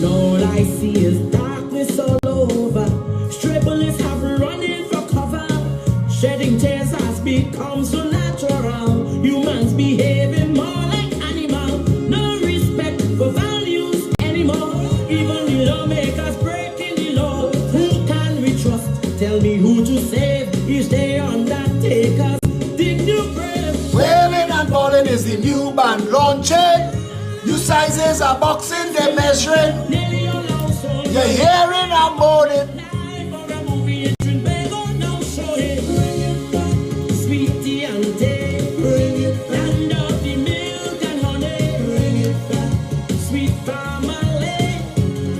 All I see is darkness all over. Stray bullets have running for cover. Shedding tears has become so natural. Humans behaving more like animals. No respect for values anymore. Even the lawmakers breaking the law. Who can we trust? Tell me who to save. Each day undertakers dig new graves. Wailing and balling is the new band launching. New sizes are boxing, they're measuring. Nearly all our souls. You're hearing and moaning. Life for a movie, it's been big on now showing. Bring it back, sweetie auntie. Bring it back, land of the milk and honey. Bring it back, sweet family,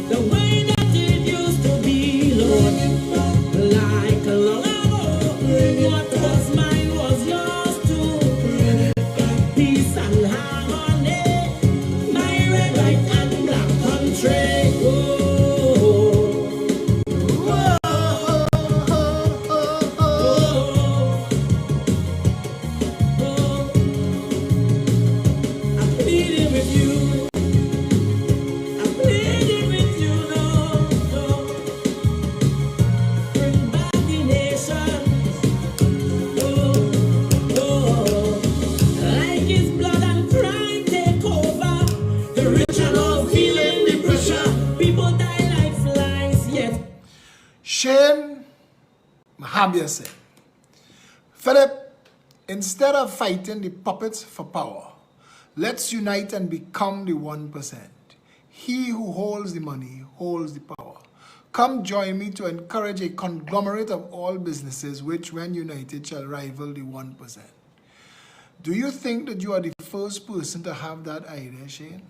the way that it used to be, Lord. Bring it back, like long ago. Bring it what back, was mine was yours too. Bring it back, peace and harmony, my red, white and black country. Oh. I'm pleading with you. I'm pleading with you, no. Bring back the nation. Like his blood and crime take over. The rich and all feeling the pressure. People die like flies, yet Shane Mahabia said, Philip, instead of fighting the puppets for power, let's unite and become the 1%. He who holds the money holds the power. Come join me to encourage a conglomerate of all businesses which, when united, shall rival the 1%. Do you think that you are the first person to have that idea, Shane?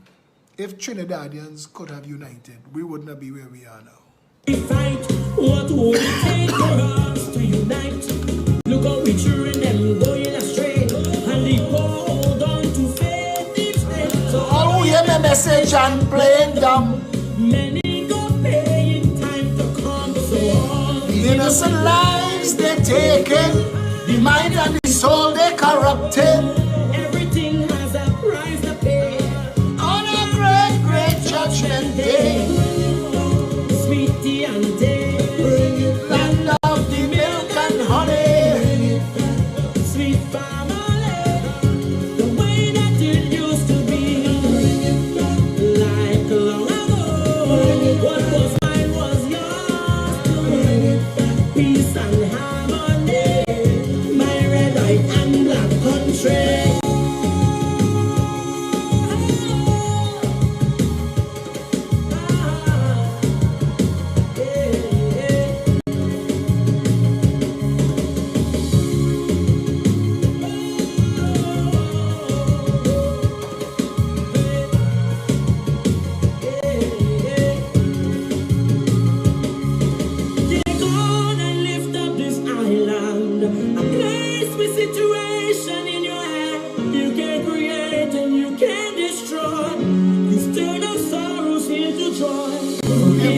If Trinidadians could have united, we would not be where we are now. we fight. What would it take for us to unite? Look how we cheering them going astray, and the poor hold on to faith each day. So All who hear my message and playing dumb, many go pay in time to come. So all the innocent lives they're taking, the mind and the soul they corrupting. everything has a price to pay. On a great, great judgment day, Sweetie auntie, land of the milk and honey, sweet family, the way that it used to be, like long ago. What was mine was yours. Peace and harmony, my red, white and black country.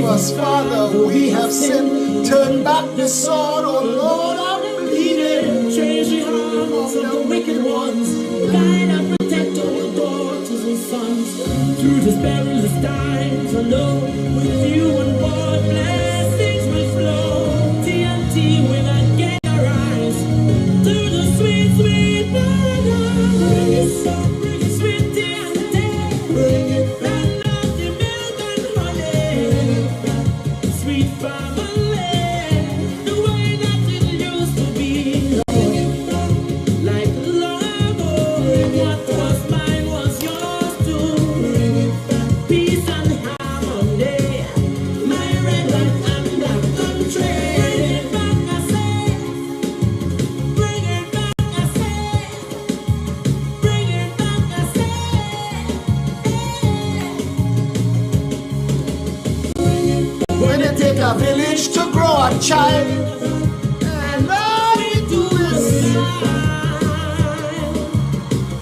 us, Father, we have sinned. Turn back the sword, O Lord, I'm bleeding. Change the hearts of the wicked ones. Guide and protect our daughters and sons. Through this perilous times, alone with you and God, blessings will flow. TNT will again arise. Through the sweet, sweet paradise. Bring it sweet TNT. Bring it back. Love the milk and honey. Sweet family. The way that it used to be. Like love, what was mine was yours too. Peace and harmony, my red, white and black country. Bring it back, I say. Bring it back, I say. Bring it back, I say. When it take a village to grow a child, and all we do is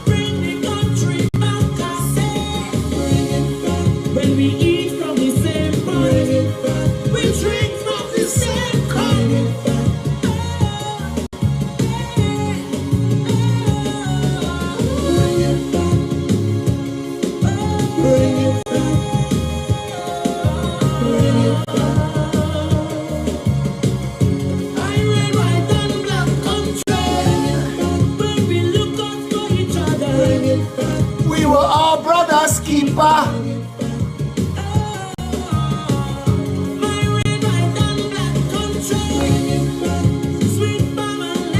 Bring the country back, I say. When we eat from the same pot, we drink from the same cup. I red, white and black country, when we look out for each other. we were all brothers keeper. My red, white and black country, sweet family.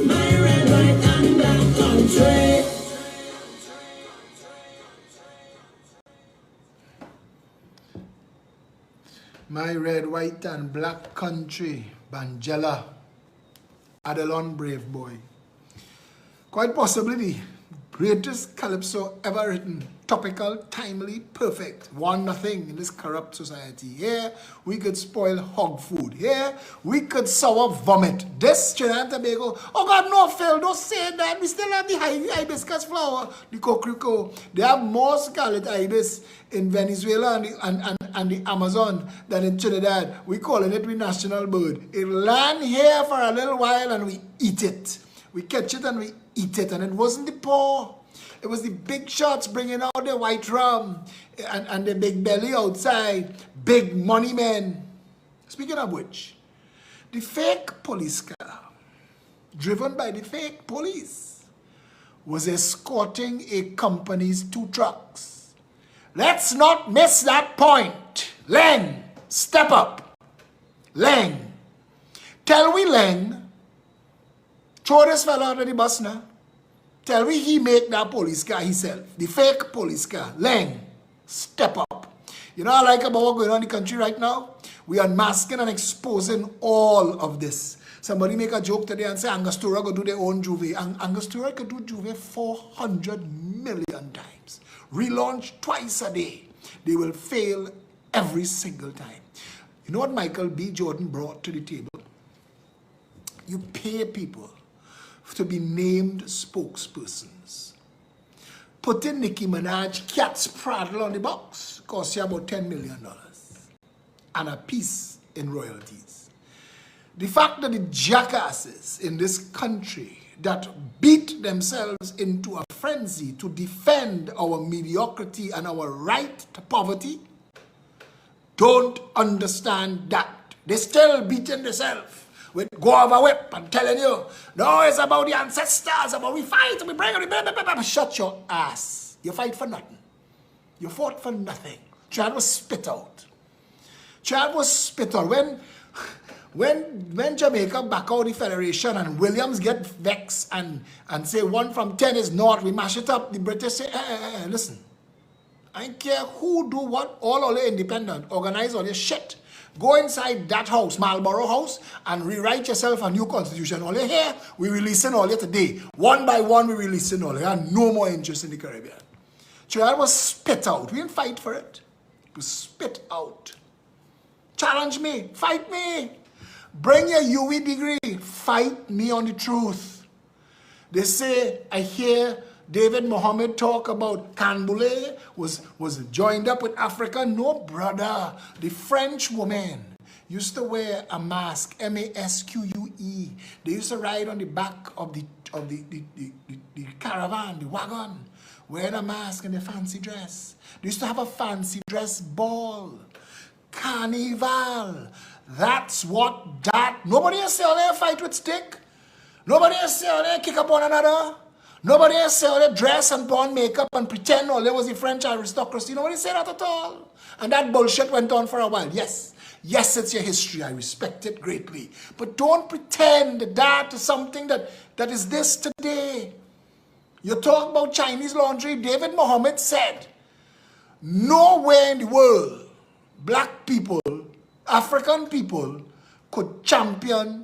My red, white and black country. My red, white, and black country, Banjela, Adelon Brave Boy. Quite possibly the greatest calypso ever written. Topical, timely, perfect. 1-0 in this corrupt society. Here, we could spoil hog food. Here, we could sour vomit. This Trinidad and Tobago, oh God, no, Phil, don't say that. We still have the hibiscus flower, the coquerico. They have more scarlet ibis in Venezuela and the Amazon than in Trinidad. We calling it the national bird. It land here for a little while and we eat it. We catch it and we eat it. And it wasn't the poor. It was the big shots bringing out the white rum and the big belly outside. Big money men. Speaking of which, the fake police car, driven by the fake police, was escorting a company's 2 trucks. Let's not miss that point. Leng, step up. Leng, tell we Leng, throw this fella out of the bus now. Tell me he make that police car himself. The fake police car. Leng, step up. You know what I like about what's going on in the country right now? We are unmasking and exposing all of this. Somebody make a joke today and say Angostura go do their own Juve. Angostura could do Juve 400 million times. Relaunch twice a day. They will fail every single time. You know what Michael B. Jordan brought to the table? You pay people to be named spokespersons. Putting Nicki Minaj cat's prattle on the box costs you about $10 million and a piece in royalties. The fact that the jackasses in this country that beat themselves into a frenzy to defend our mediocrity and our right to poverty don't understand that. They still beating themselves with guava whip and telling you, no, it's about the ancestors, about we fight, we bring it, shut your ass. You fight for nothing. You fought for nothing. Chad was spit out. Chad was spit out. When Jamaica back out the Federation and Williams get vexed and say 1 from 10 is not, we mash it up, the British say, listen, I don't care who do what, all the independent, organize all your shit. Go inside that house, Marlborough House, and rewrite yourself a new constitution. All you here, we releasing all you today. One by one, we releasing all you. And no more interest in the Caribbean. Trinidad was spit out. We didn't fight for it. It was spit out. Challenge me. Fight me. Bring your UE degree. Fight me on the truth. They say, I hear David Mohammed talk about Canboulay was joined up with Africa. No, brother. The French woman used to wear a mask, M-A-S-Q-U-E. They used to ride on the back of the caravan, the wagon, wearing a mask and a fancy dress. They used to have a fancy dress ball. Carnival. That's what that. Nobody has say they fight with stick. Nobody has say they kick up one another. Nobody has say they dress and put on makeup and pretend there was the French aristocracy. Nobody say that at all. And that bullshit went on for a while. Yes. Yes, it's your history. I respect it greatly. But don't pretend that is something that is this today. You talk about Chinese laundry. David Mohammed said, nowhere in the world black people, African people could champion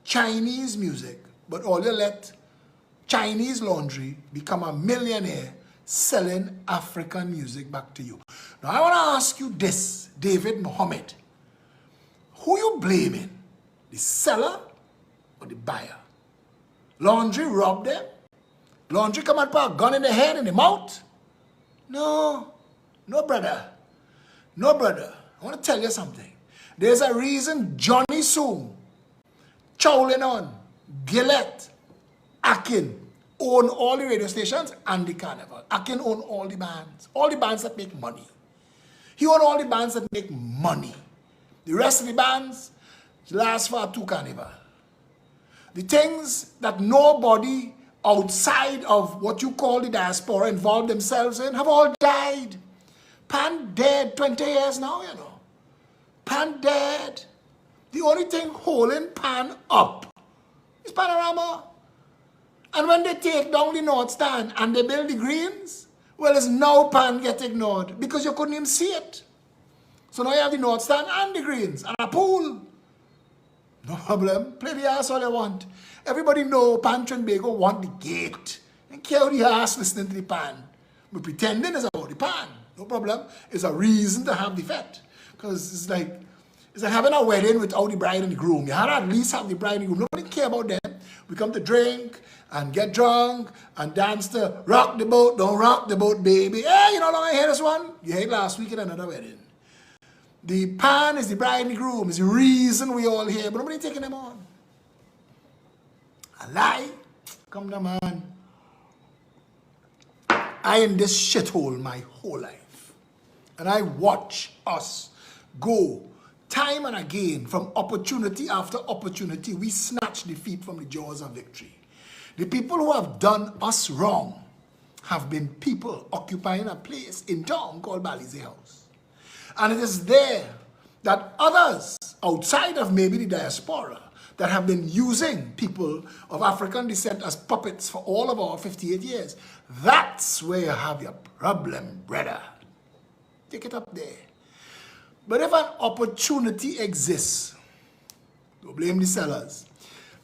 Chinese music, but all you let Chinese laundry become a millionaire selling African music back to you. Now I want to ask you this, David Mohammed. Who you blaming? The seller or the buyer? Laundry robbed them? Laundry come and put a gun in the head and the mouth? No. No, brother. No, brother. I want to tell you something. There's a reason Johnny Soong, Chowlin On, Gillette, Akin own all the radio stations and the carnival. Akin own all the bands that make money. He own all the bands that make money. The rest of the bands last for two carnival. The things that nobody outside of what you call the diaspora involved themselves in have all died. Pan dead 20 years now, you know. Pan dead. The only thing holding Pan up is Panorama. And when they take down the North Stand and they build the greens, well, it's now Pan get ignored because you couldn't even see it. So now you have the North Stand and the greens and a pool. No problem. Play the ass all you want. Everybody know Pan Trinbago want the gate. And care the ass listening to the Pan. But pretending is about the Pan. No problem. It's a reason to have the fete. Because it's like having a wedding without the bride and the groom. You have to at least have the bride and the groom. Nobody care about them. We come to drink and get drunk and dance to rock the boat, don't rock the boat, baby. Hey, you know how long I hear this one? You heard last week at another wedding. The Pan is the bride and the groom. It's the reason we all here. But nobody taking them on. A lie. Come down, man. I in this shithole my whole life. And I watch us go time and again from opportunity after opportunity. We snatch defeat from the jaws of victory. The people who have done us wrong have been people occupying a place in town called Balize House. And it is there that others outside of maybe the diaspora that have been using people of African descent as puppets for all of our 58 years. That's where you have your problem, brother. Take it up there. But if an opportunity exists, don't blame the sellers.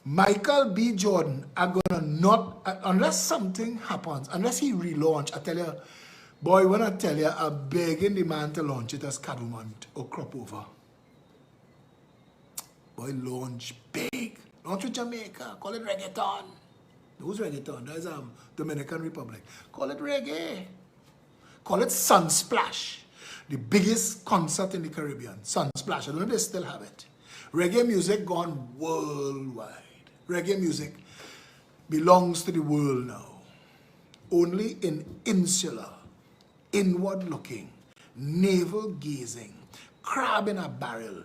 Michael B. Jordan are gonna not, unless something happens, unless he relaunch, I tell you, boy, when I tell you, I'm begging the man to launch it as Cadumont or Crop Over. Boy, launch big. Launch with Jamaica. Call it reggaeton. Who's reggaeton? There's Dominican Republic. Call it reggae. Call it Sunsplash. The biggest concert in the Caribbean. Sunsplash. I don't know if they still have it. Reggae music gone worldwide. Reggae music belongs to the world now. Only in insular, inward looking, navel gazing, crab in a barrel,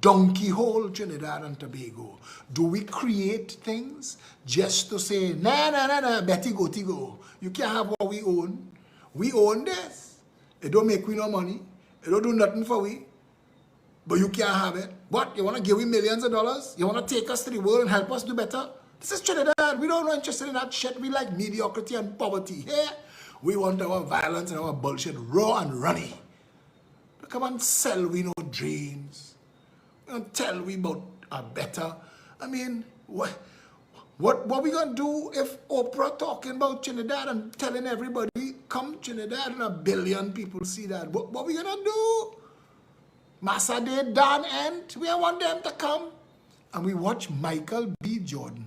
donkey hole Trinidad and Tobago. Do we create things just to say, nah, Betty go. You can't have what we own. We own this. It don't make we no money. It don't do nothing for we. But you can't have it. What? You want to give we millions of dollars? You want to take us to the world and help us do better? This is Trinidad. We don't interested in that shit. We like mediocrity and poverty. Here, we want our violence and our bullshit raw and runny. But come and sell we no dreams. And tell we about a better. I mean, what we gonna do if Oprah talking about Trinidad and telling everybody, come Trinidad and 1 billion people see that? What we gonna do? Massa Day done end. We want them to come. And we watch Michael B. Jordan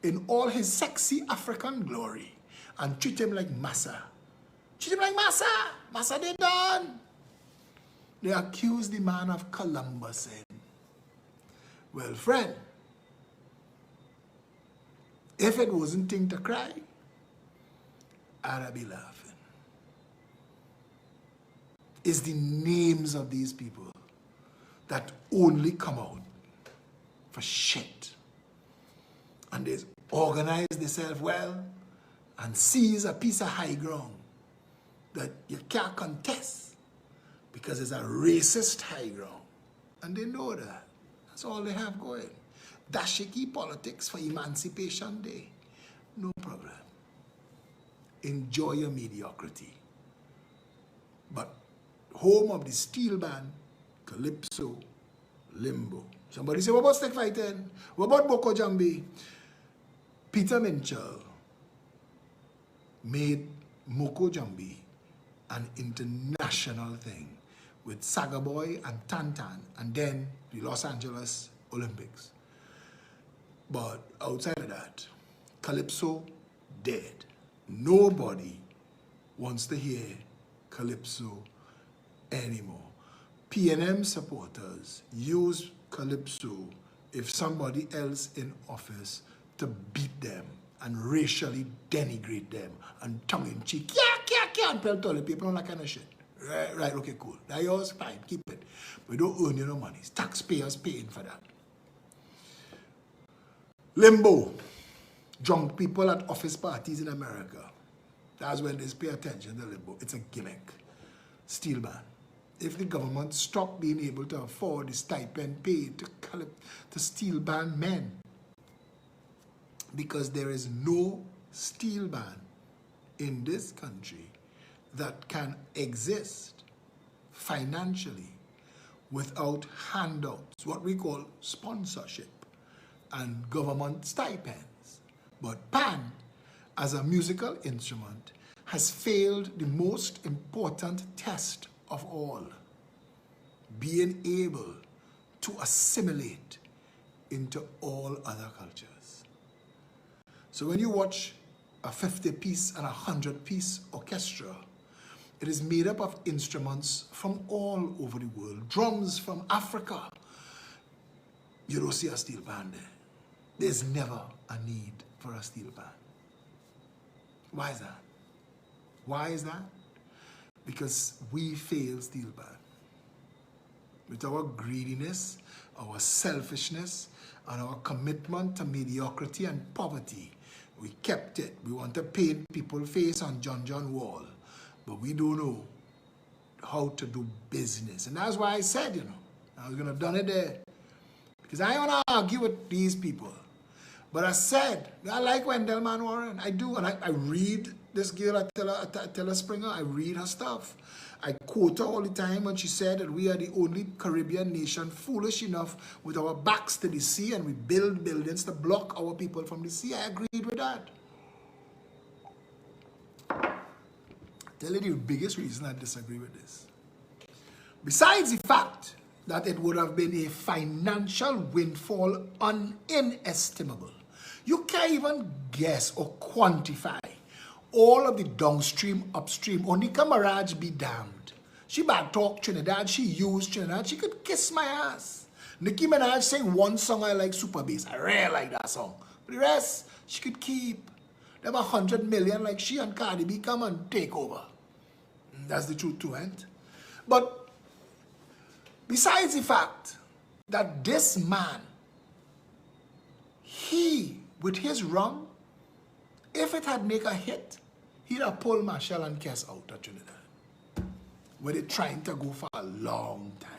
in all his sexy African glory. and treat him like massa. Treat him like massa. Massa, they done. They accuse the man of Columbusing. Well, friend, if it wasn't thing to cry, I'd be laughing. It's the names of these people that only come out for shit. And they organize themselves well and seize a piece of high ground that you can't contest because it's a racist high ground. And they know that. That's all they have going. Dashiki politics for Emancipation Day. No problem. Enjoy your mediocrity. But home of the steel band, Calypso, Limbo. Somebody say, what about stick fighting? What about Boko Jambi? Peter Minchell made Moko Jambi an international thing with Saga Boy and Tantan and then the Los Angeles Olympics. But outside of that, Calypso dead. Nobody wants to hear Calypso anymore. PNM supporters use Calypso if somebody else in office to beat them and racially denigrate them and tongue-in-cheek, and tell toilet paper and all that kind of shit. Right, okay, cool. That's yours, fine, keep it. We don't earn you no money. It's taxpayers paying for that. Limbo. Drunk people at office parties in America. That's when they pay attention to limbo. It's a gimmick. Steel band. If the government stopped being able to afford the stipend paid to steel band men, because there is no steel band in this country that can exist financially without handouts, what we call sponsorship and government stipends. But pan, as a musical instrument, has failed the most important test of all, being able to assimilate into all other cultures. So when you watch a 50-piece and a 100-piece orchestra, it is made up of instruments from all over the world. Drums from Africa. You don't see a steel band there. There's never a need for a steel band. Why is that? Why is that? Because we fail steel band. With our greediness, our selfishness, and our commitment to mediocrity and poverty, we kept it. We want to paint people's face on John Wall, but we don't know how to do business. And that's why I said, I was going to have done it there. Because I want to argue with these people. But I said, I like Wendell Warren. I do. And I read this girl, Tella Springer. I read her stuff. I quote her all the time when she said that we are the only Caribbean nation foolish enough with our backs to the sea and we build buildings to block our people from the sea. I agreed with that. Tell you the biggest reason I disagree with this. Besides the fact that it would have been a financial windfall inestimable. You can't even guess or quantify all of the downstream, upstream. Only Camarage be damned. She bad talk Trinidad, she used Trinidad, she could kiss my ass. Nicki Minaj sang one song I like, Super Bass. I really like that song. But the rest, she could keep. Them 100 million like she and Cardi B come and take over. That's the truth too, ain't? But besides the fact that this man, he, with his run, if it had make a hit, he'd have pulled Marshall and Kess out of Trinidad. Where they're trying to go for a long time.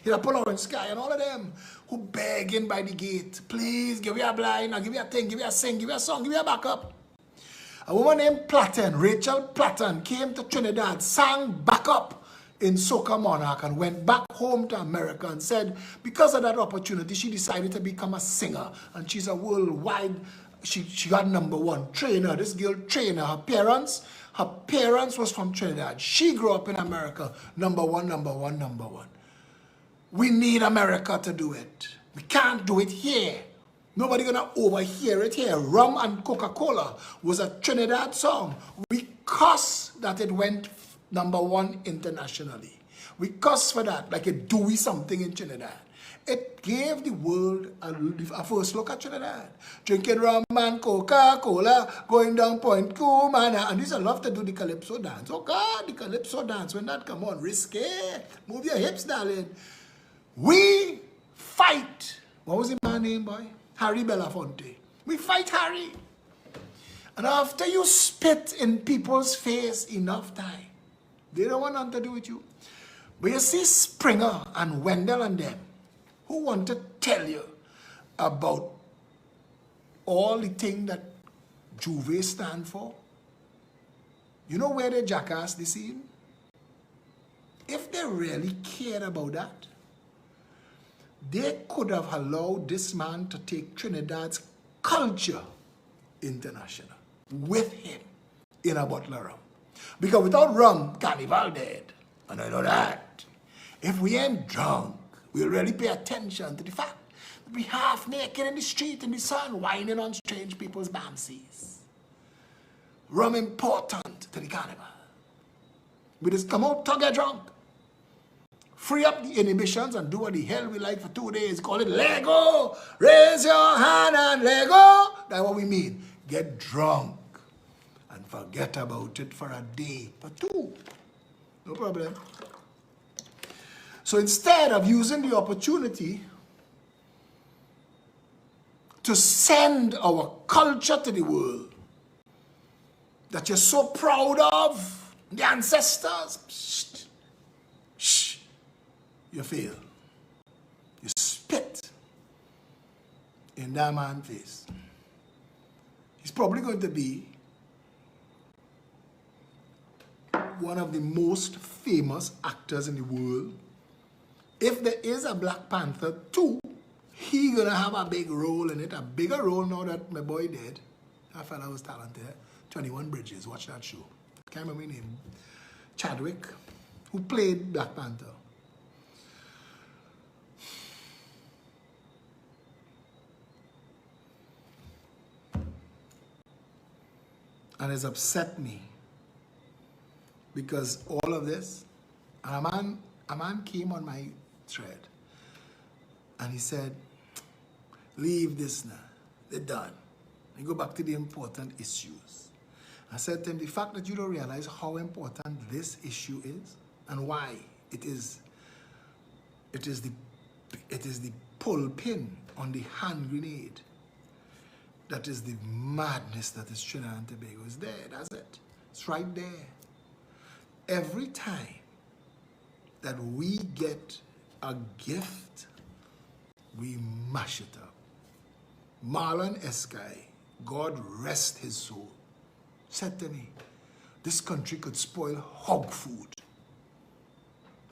He'd have pulled Orange Sky and all of them who begging by the gate, please give me a blind, give me a thing, give me a sing, give me a song, give me a backup. A woman named Platten, Rachel Platten, came to Trinidad, sang backup in Soca Monarch and went back home to America and said because of that opportunity, she decided to become a singer. And she's a worldwide, she got #1 trainer. This girl trainer, her parents was from Trinidad. She grew up in America, #1. We need America to do it. We can't do it here. Nobody gonna overhear it here. Rum and Coca-Cola was a Trinidad song. We cuss that it went #1 internationally. We cuss for that, like it doing something in Trinidad. It gave the world a first look at Trinidad. Drinking rum and Coca-Cola, going down Point Cumana. And these I love to do the calypso dance. Oh God, the calypso dance. When that come on, risky. Move your hips, darling. We fight. What was the man's name, boy? Harry Belafonte. We fight Harry. And after you spit in people's face enough time, they don't want nothing to do with you. But you see Springer and Wendell and them, who want to tell you about all the things that Juve stand for. You know where they jackass the scene? If they really cared about that, they could have allowed this man to take Trinidad's culture international with him in a bottle of rum. Because without rum, carnival dead. And I know that. If we ain't drunk, we'll really pay attention to the fact that we half naked in the street in the sun, whining on strange people's bamsies. Rum important to the carnival. We just come out to get drunk. Free up the inhibitions and do what the hell we like for 2 days. Call it Lego. Raise your hand and Lego. That's what we mean. Get drunk and forget about it for a day, for 2. No problem. So instead of using the opportunity to send our culture to the world that you're so proud of, the ancestors, you fail. You spit in that man's face. He's probably going to be one of the most famous actors in the world. If there is a Black Panther 2, he's gonna have a big role in it, a bigger role now that my boy dead. That fella was talented. 21 Bridges, watch that show. Can't remember his name. Chadwick, who played Black Panther. And it's upset me because all of this, and a man came on my thread and he said, leave this now, they're done. You go back to the important issues. I said to him, the fact that you don't realize how important this issue is and why it is the pull pin on the hand grenade. That is the madness that is Trinidad and Tobago. It's there, that's it. It's right there. Every time that we get a gift, we mash it up. Marlon Eskai, God rest his soul, said to me, this country could spoil hog food.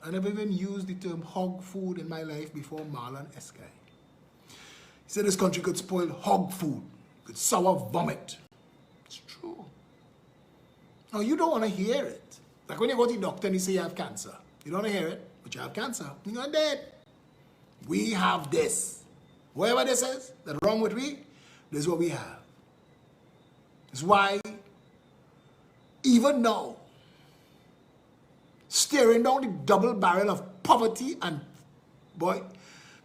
I never even used the term hog food in my life before Marlon Eskai. He said this country could spoil hog food. Good sour vomit. It's true. Now, you don't want to hear it. Like when you go to the doctor and you say you have cancer. You don't want to hear it, but you have cancer. You're not dead. We have this. Whatever this is that's wrong with me, this is what we have. It's why, even now, staring down the double barrel of poverty and,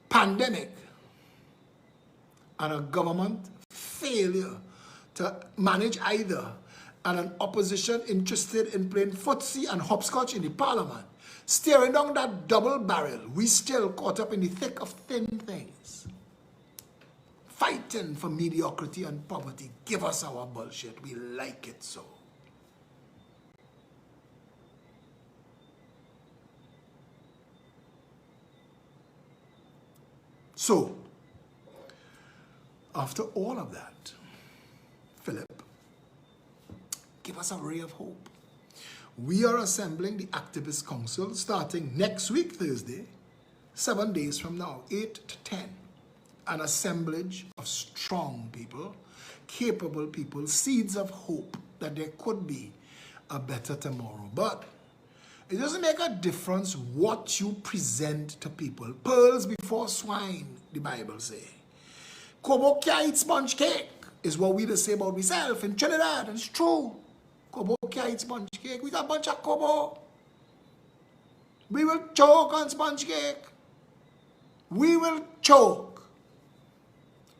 pandemic, and a government failure to manage either, and an opposition interested in playing footsie and hopscotch in the parliament, staring down that double barrel, we still caught up in the thick of thin things, fighting for mediocrity and poverty. Give us our bullshit. We like it so. So, after all of that, Philip, give us a ray of hope. We are assembling the Activist Council starting next week, Thursday, 7 days from now, 8 to 10. An assemblage of strong people, capable people, seeds of hope that there could be a better tomorrow. But it doesn't make a difference what you present to people. Pearls before swine, the Bible says. Kobo can't eat sponge cake, is what we just say about ourselves in Trinidad, and it's true. Kobo can't eat sponge cake. We got a bunch of Kobo. We will choke on sponge cake. We will choke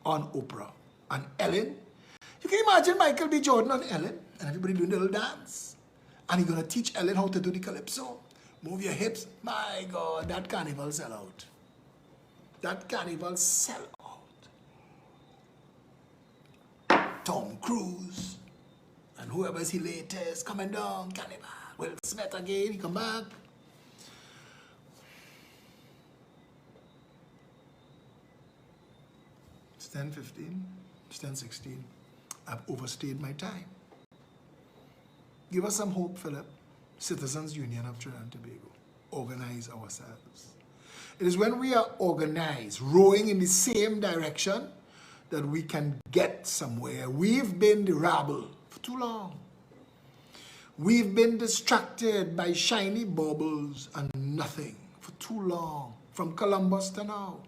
on Oprah and Ellen. You can imagine Michael B. Jordan on Ellen and everybody doing a little dance. And he's going to teach Ellen how to do the calypso. Move your hips. My God, that carnival sell out. That carnival sell out. Tom Cruise and whoever's he latest coming down, carnival. Will Smith again, he come back. It's 10:15, it's 10:16. I've overstayed my time. Give us some hope, Philip. Citizens Union of Trinidad and Tobago. Organize ourselves. It is when we are organized, rowing in the same direction, that we can get somewhere. We've been the rabble for too long. We've been distracted by shiny baubles and nothing for too long, from Columbus to now.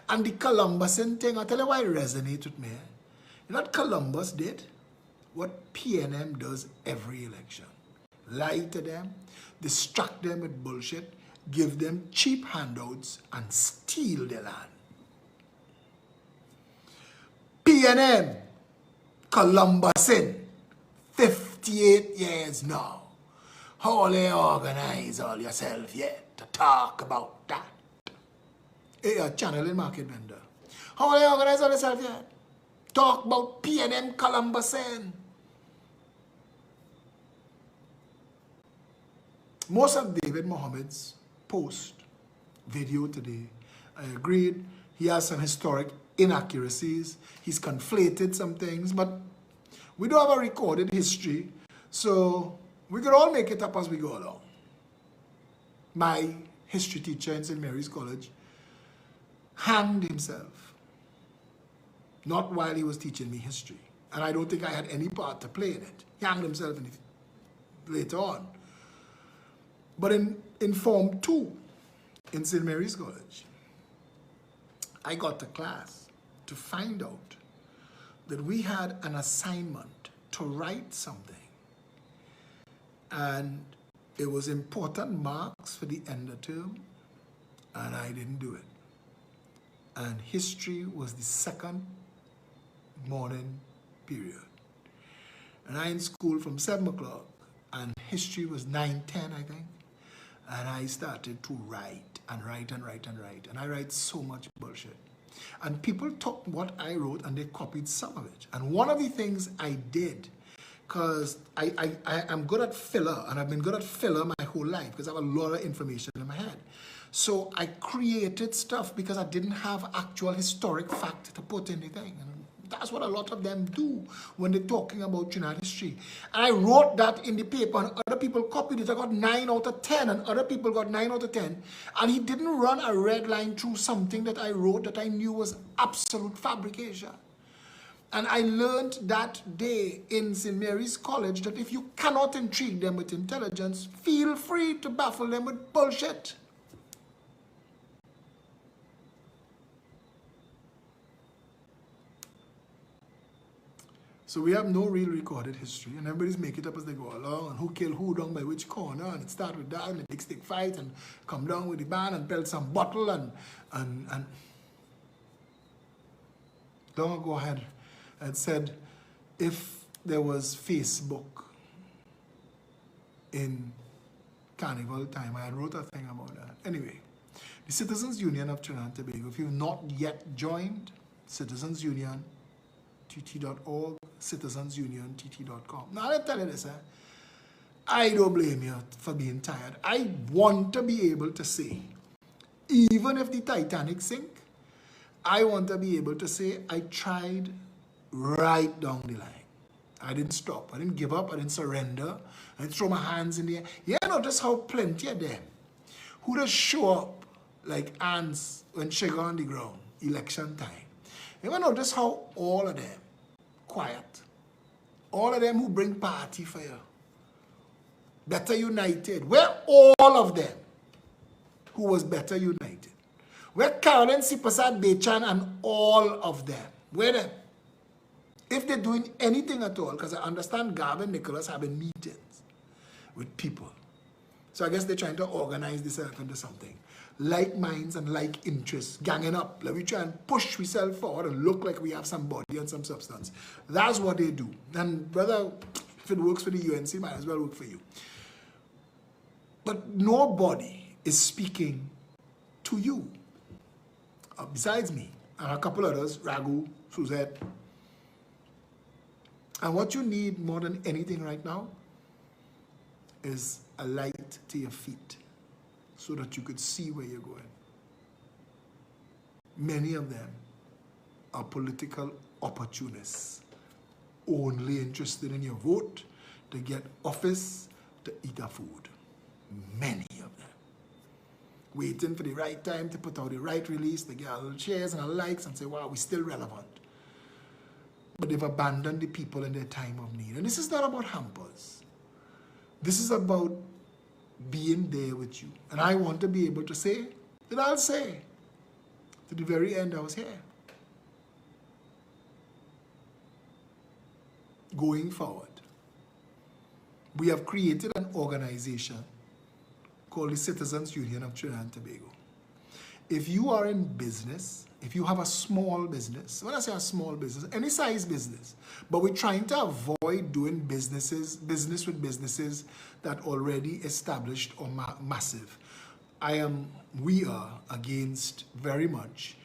And the Columbusian thing, I'll tell you why it resonates with me. You know what Columbus did? What PNM does every election. Lie to them, distract them with bullshit, give them cheap handouts, and steal their land. PNM, Columbusian, 58 years now. How they organize all yourself yet to talk about that? Hey, a channel in market vendor. How they organize all yourself yet? Talk about PNM Columbusian. Most of David Mohammed's post video today, I agreed, he has some historic inaccuracies. He's conflated some things, but we do have a recorded history, so we could all make it up as we go along. My history teacher in St. Mary's College hanged himself, not while he was teaching me history, and I don't think I had any part to play in it. He hanged himself later on. But in Form 2 in St. Mary's College, I got to class to find out that we had an assignment to write something. And it was important marks for the end of term, and I didn't do it. And history was the second morning period. And I in school from 7 o'clock, and history was 9:10, I think. And I started to write and write and write and write. And I write so much bullshit. And people took what I wrote and they copied some of it. And one of the things I did, because I'm good at filler, and I've been good at filler my whole life because I have a lot of information in my head. So I created stuff because I didn't have actual historic fact to put in the thing. And that's what a lot of them do when they're talking about Trinidad history. And I wrote that in the paper, and other people copied it. I got 9 out of 10, and other people got 9 out of 10. And he didn't run a red line through something that I wrote that I knew was absolute fabrication. And I learned that day in St. Mary's College that if you cannot intrigue them with intelligence, feel free to baffle them with bullshit. So we have no real recorded history, and everybody's make it up as they go along, and who killed who down by which corner, and it started with that, and a big stick fight, and come down with the band, and pelt some bottle, and long ago I had said, if there was Facebook in Carnival time, I had wrote a thing about that. Anyway, the Citizens Union of Trinidad and Tobago, if you've not yet joined, Citizens Union, tt.org, citizensunion.tt.com. Now, let me tell you this, I don't blame you for being tired. I want to be able to say, even if the Titanic sink, I want to be able to say, I tried right down the line. I didn't stop. I didn't give up. I didn't surrender. I didn't throw my hands in the air. You know just how plenty of them who just show up like ants when sugar on the ground, election time. You notice how all of them quiet. All of them who bring party for you. Better United. Where all of them who was Better United. Where Carolyn Sipasad Bechan and all of them Where them? If they're doing anything at all, because I understand Gab and Nicholas having meetings with people. So I guess they're trying to organize this into something. Like minds and like interests, ganging up. Let me try and push ourselves forward and look like we have some body and some substance. That's what they do. And brother, if it works for the UNC, might as well work for you. But nobody is speaking to you. Besides me, and a couple others, Raghu, Suzette. And what you need more than anything right now is a light to your feet so that you could see where you're going. Many of them are political opportunists, only interested in your vote to get office, to eat a food. Many of them. Waiting for the right time to put out the right release, to get a little shares and a likes and say, wow, we're still relevant. But they've abandoned the people in their time of need. And this is not about hampers. This is about being there with you. And I want to be able to say that I'll say to the very end I was here. Going forward, we have created an organization called the Citizens Union of Trinidad and Tobago. If you are in business, if you have a small business, when I say a small business, any size business, but we're trying to avoid doing business with businesses that already established or massive. We are against very much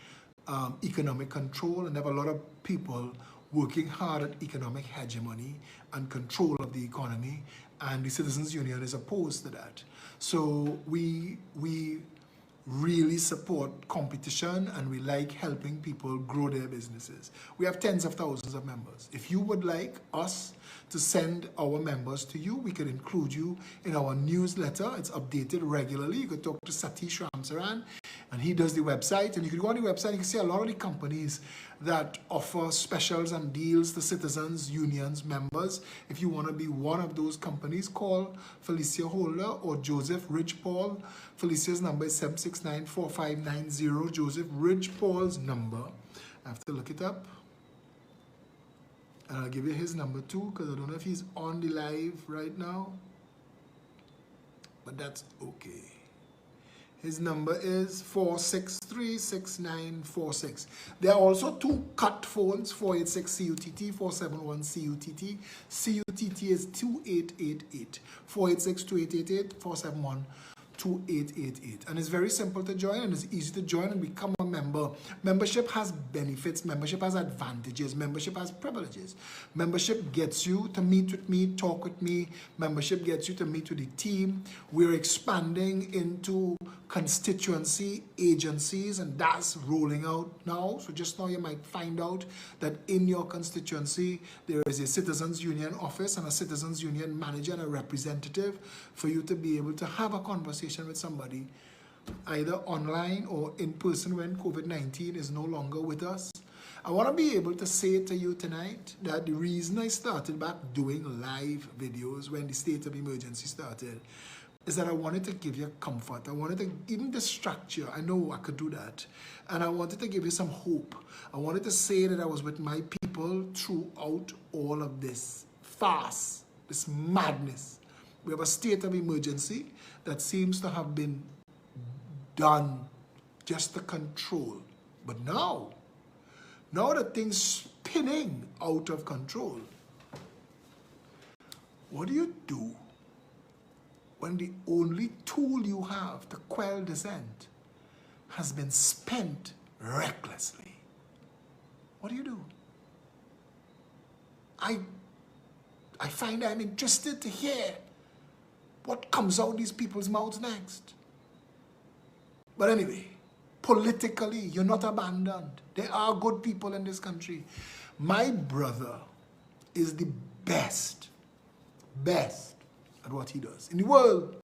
economic control, and have a lot of people working hard at economic hegemony and control of the economy, and the Citizens Union is opposed to that. So we really support competition, and we like helping people grow their businesses. We have tens of thousands of members. If you would like us to send our members to you, we could include you in our newsletter. It's updated regularly. You could talk to Satish Ramsaran, and he does the website. And you can go on the website, you can see a lot of the companies that offer specials and deals to Citizens Unions members. If you want to be one of those companies, call Felicia Holder or Joseph Ridge Paul. Felicia's number is 769-4590. Joseph Ridge Paul's number, I have to look it up. And I'll give you his number too, because I don't know if he's on the live right now. But that's okay. His number is 463-6946. There are also two cut phones, 486-CUTT, 471-CUTT. CUTT is 2888. 486-2888, 471-2888. And it's very simple to join, and it's easy to join and become a member. Membership has benefits, membership has advantages, membership has privileges. Membership gets you to meet with me, talk with me. Membership gets you to meet with the team. We're expanding into constituency agencies, and that's rolling out now. So just now you might find out that in your constituency there is a Citizens Union office and a Citizens Union manager and a representative for you to be able to have a conversation with somebody either online or in person when COVID-19 is no longer with us. I want to be able to say to you tonight that the reason I started back doing live videos when the state of emergency started is that I wanted to give you comfort. I wanted to even distract you. I know I could do that. And I wanted to give you some hope. I wanted to say that I was with my people throughout all of this farce, this madness. We have a state of emergency that seems to have been done just to control. But now that things spinning out of control, what do you do when the only tool you have to quell dissent has been spent recklessly? What do you do? I find I'm interested to hear what comes out these people's mouths next. But anyway, politically, you're not abandoned. There are good people in this country. My brother is the best at what he does in the world.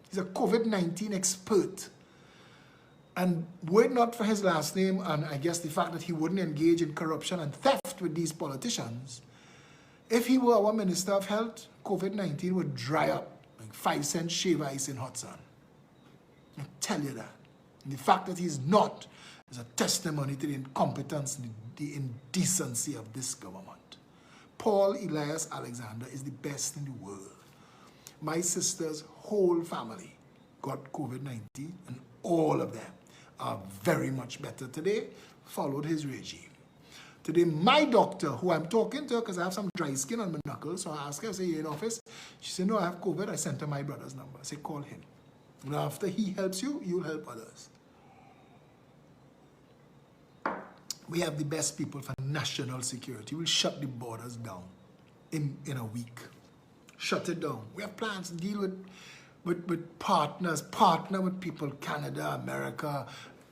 He's a COVID-19 expert. And were it not for his last name, and I guess the fact that he wouldn't engage in corruption and theft with these politicians, if he were our Minister of Health, COVID-19 would dry up like 5-cent shave ice in hot sun. I tell you that. And the fact that he's not is a testimony to the incompetence and the the indecency of this government. Paul Elias Alexander is the best in the world. My sister's whole family got COVID-19, and all of them are very much better today, followed his regime. Today, my doctor, who I'm talking to, because I have some dry skin on my knuckles, so I asked her, I say, you in office? She said, no, I have COVID. I sent her my brother's number. I said, call him. And after he helps you, you'll help others. We have the best people for national security. We'll shut the borders down in a week. Shut it down. We have plans to deal with partners, partner with people, Canada, America,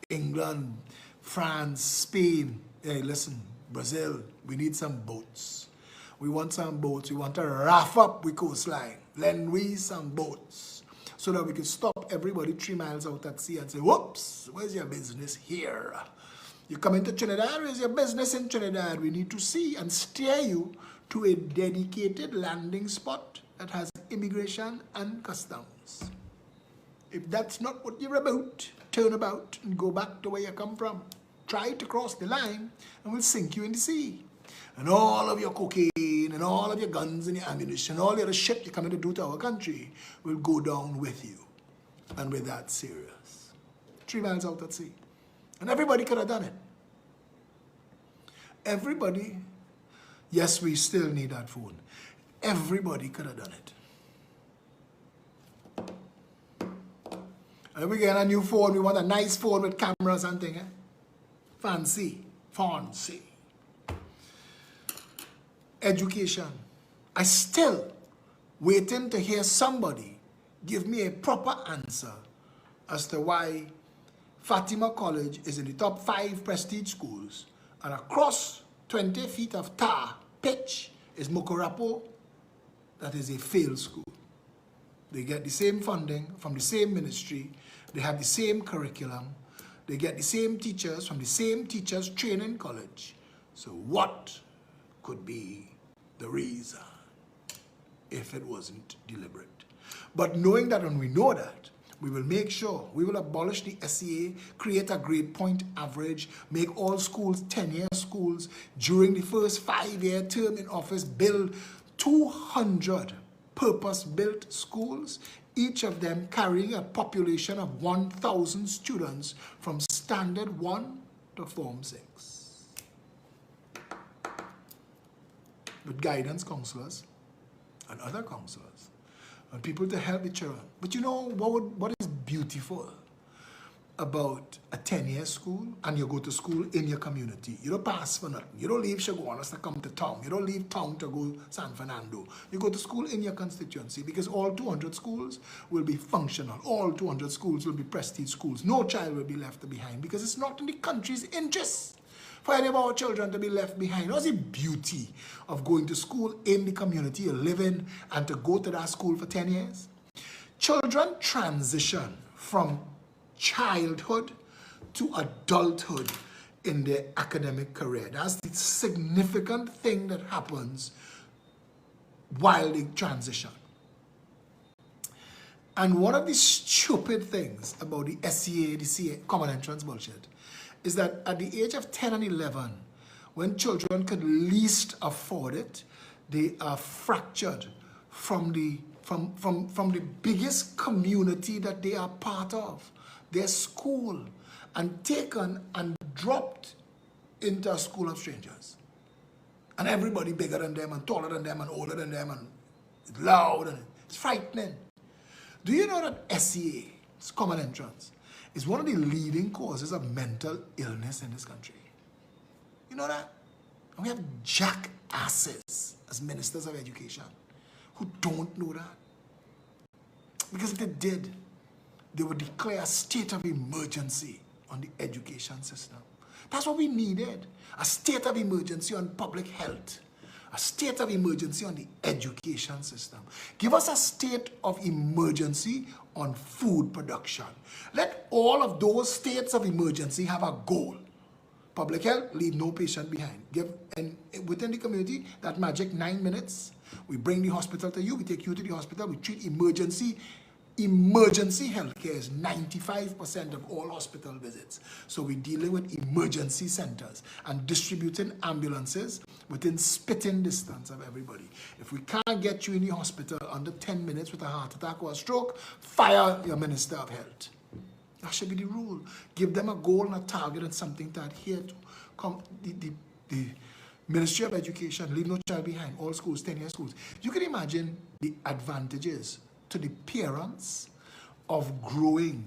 England, France, Spain. Hey, listen, Brazil, we need some boats. We want some boats. We want to wrap up with coastline. Lend we some boats so that we can stop everybody 3 miles out at sea and say, whoops, where's your business here? You come into Trinidad, where's your business in Trinidad? We need to see and steer you to a dedicated landing spot that has immigration and customs. If that's not what you're about, turn about and go back to where you come from. Try to cross the line and we'll sink you in the sea. And all of your cocaine and all of your guns and your ammunition, all the other shit you're coming to do to our country will go down with you. And we're that serious. 3 miles out at sea. And everybody could have done it. Everybody, yes, we still need that phone. Everybody could have done it. And we get a new phone, we want a nice phone with cameras and things. Fancy. Education. I still waiting to hear somebody give me a proper answer as to why Fatima College is in the top 5 prestige schools, and across 20 feet of tar pitch is Mokorapo, that is a failed school. They get the same funding from the same ministry, they have the same curriculum, they get the same teachers from the same teachers training college. So what could be the reason if it wasn't deliberate? But knowing that, and we know that, we will make sure, we will abolish the SEA, create a grade point average, make all schools 10-year schools. During the first 5-year term in office, build 200 purpose-built schools, each of them carrying a population of 1,000 students from Standard 1 to Form 6. With guidance counselors and other counselors. And people to help the children. But you know what is beautiful about a 10-year school, and you go to school in your community? You don't pass for nothing. You don't leave Chaguanas to come to town. You don't leave town to go San Fernando. You go to school in your constituency, because all 200 schools will be functional. All 200 schools will be prestige schools. No child will be left behind, because it's not in the country's interest for any of our children to be left behind. What's the beauty of going to school in the community you live in and to go to that school for 10 years? Children transition from childhood to adulthood in their academic career. That's the significant thing that happens while they transition. And one of the stupid things about the SEA, the CA, common entrance bullshit, is that at the age of 10 and 11, when children could least afford it, they are fractured from the biggest community that they are part of, their school, and taken and dropped into a school of strangers. And everybody bigger than them and taller than them and older than them and it's loud and it's frightening. Do you know that SEA, it's common entrance, is one of the leading causes of mental illness in this country? You know that? And we have jackasses as ministers of education who don't know that. Because if they did, they would declare a state of emergency on the education system. That's what we needed. A state of emergency on public health. A state of emergency on the education system. Give us a state of emergency on food production. Let all of those states of emergency have a goal. Public health, leave no patient behind. And within the community, that magic 9 minutes, we bring the hospital to you, we take you to the hospital, we treat emergency Emergency healthcare is 95% of all hospital visits. So we're dealing with emergency centers and distributing ambulances within spitting distance of everybody. If we can't get you in the hospital under 10 minutes with a heart attack or a stroke, fire your Minister of Health. That should be the rule. Give them a goal and a target and something to adhere to. The Ministry of Education, leave no child behind, all schools, 10-year schools. You can imagine the advantages to the parents of growing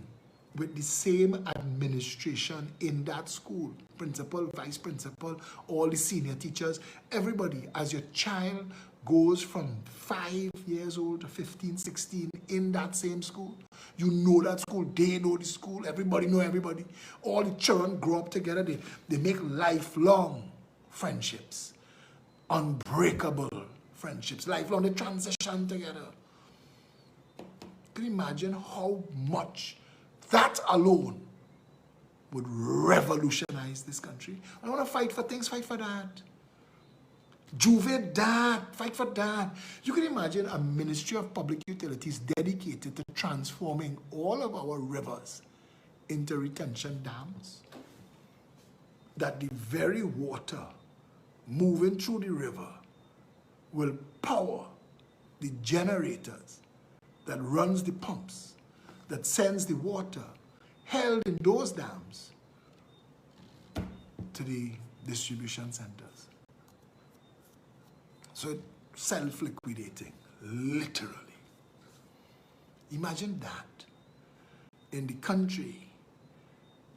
with the same administration in that school. Principal, vice principal, all the senior teachers, everybody. As your child goes from 5 years old to 15, 16 in that same school, you know that school, they know the school, everybody know everybody. All the children grow up together, they make lifelong friendships, unbreakable friendships, lifelong, they transition together. Can you imagine how much that alone would revolutionize this country? I want to fight for things, fight for that. Juve that, fight for that. You can imagine a Ministry of Public Utilities dedicated to transforming all of our rivers into retention dams. That the very water moving through the river will power the generators that runs the pumps, that sends the water held in those dams to the distribution centers. So it's self-liquidating, literally. Imagine that in the country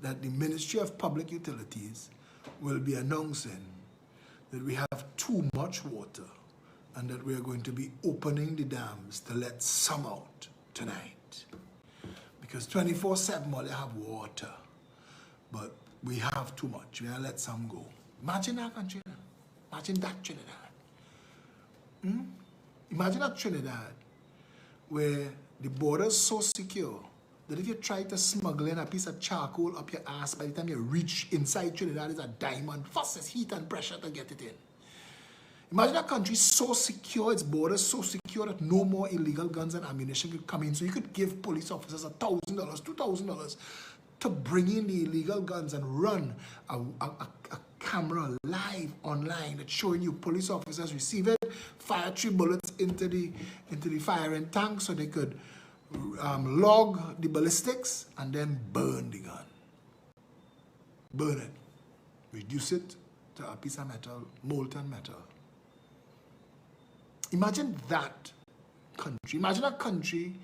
that the Ministry of Public Utilities will be announcing that we have too much water and that we are going to be opening the dams to let some out tonight. Because 24/7 we have water, but we have too much. We are let some go. Imagine that country. Imagine that Trinidad. Imagine that Trinidad, where the border is so secure that if you try to smuggle in a piece of charcoal up your ass, by the time you reach inside Trinidad, it's a diamond. First is heat and pressure to get it in. Imagine a country so secure, its borders so secure that no more illegal guns and ammunition could come in. So you could give police officers $1,000, $2,000 to bring in the illegal guns and run a camera live online that's showing you police officers receive it, fire 3 bullets into the firing tank so they could log the ballistics and then burn the gun. Burn it. Reduce it to a piece of metal, molten metal. Imagine that country. Imagine a country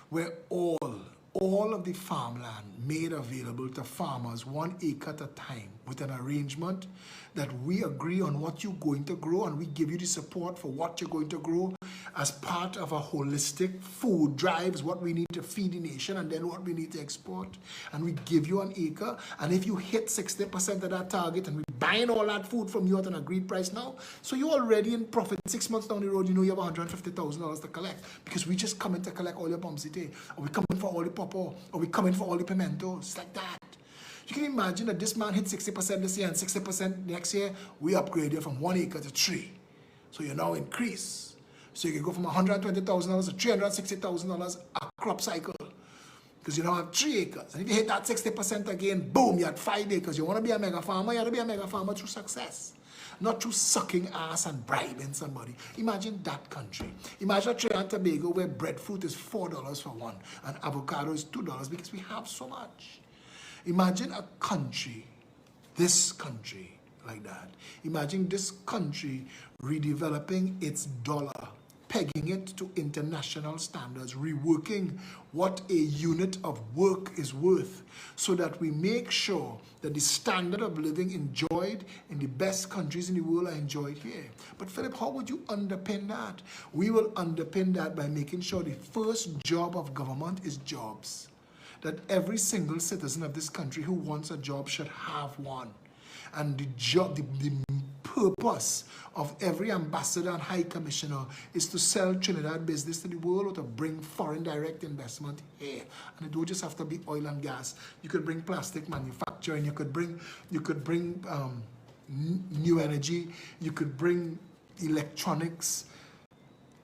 where all of the farmland made available to farmers 1 acre at a time with an arrangement that we agree on what you're going to grow and we give you the support for what you're going to grow as part of a holistic food drives, what we need to feed the nation and then what we need to export. And we give you an acre, and if you hit 60% of that target and we're buying all that food from you at an agreed price now, so you're already in profit. 6 months down the road, you know you have $150,000 to collect because we just coming to collect all your pomsite, or we coming for all the pawpaw, or we coming for all the pimentos. It's like that. You can imagine that this man hit 60% this year and 60% next year, we upgrade you from 1 acre to 3. So you now increase. So you can go from $120,000 to $360,000 a crop cycle. Because you now have 3 acres. And if you hit that 60% again, boom, you had 5 acres. You want to be a mega farmer, you have to be a mega farmer through success. Not through sucking ass and bribing somebody. Imagine that country. Imagine Trinidad and Tobago where breadfruit is $4 for one and avocado is $2 because we have so much. Imagine a country, this country like that. Imagine this country redeveloping its dollar, pegging it to international standards, reworking what a unit of work is worth so that we make sure that the standard of living enjoyed in the best countries in the world are enjoyed here. But Philip, how would you underpin that? We will underpin that by making sure the first job of government is jobs. That every single citizen of this country who wants a job should have one. And the job, the purpose of every ambassador and high commissioner is to sell Trinidad business to the world or to bring foreign direct investment here. And it don't just have to be oil and gas. You could bring plastic manufacturing, you could bring new energy, you could bring electronics,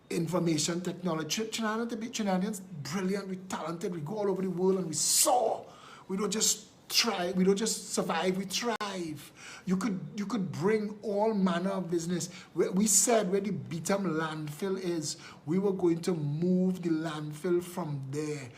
information technology. Trinidadians, brilliant, we're talented, we go all over the world and we soar. We don't just try, we don't just survive, we thrive. You could bring all manner of business. We said where the Beetham landfill is, we were going to move the landfill from there.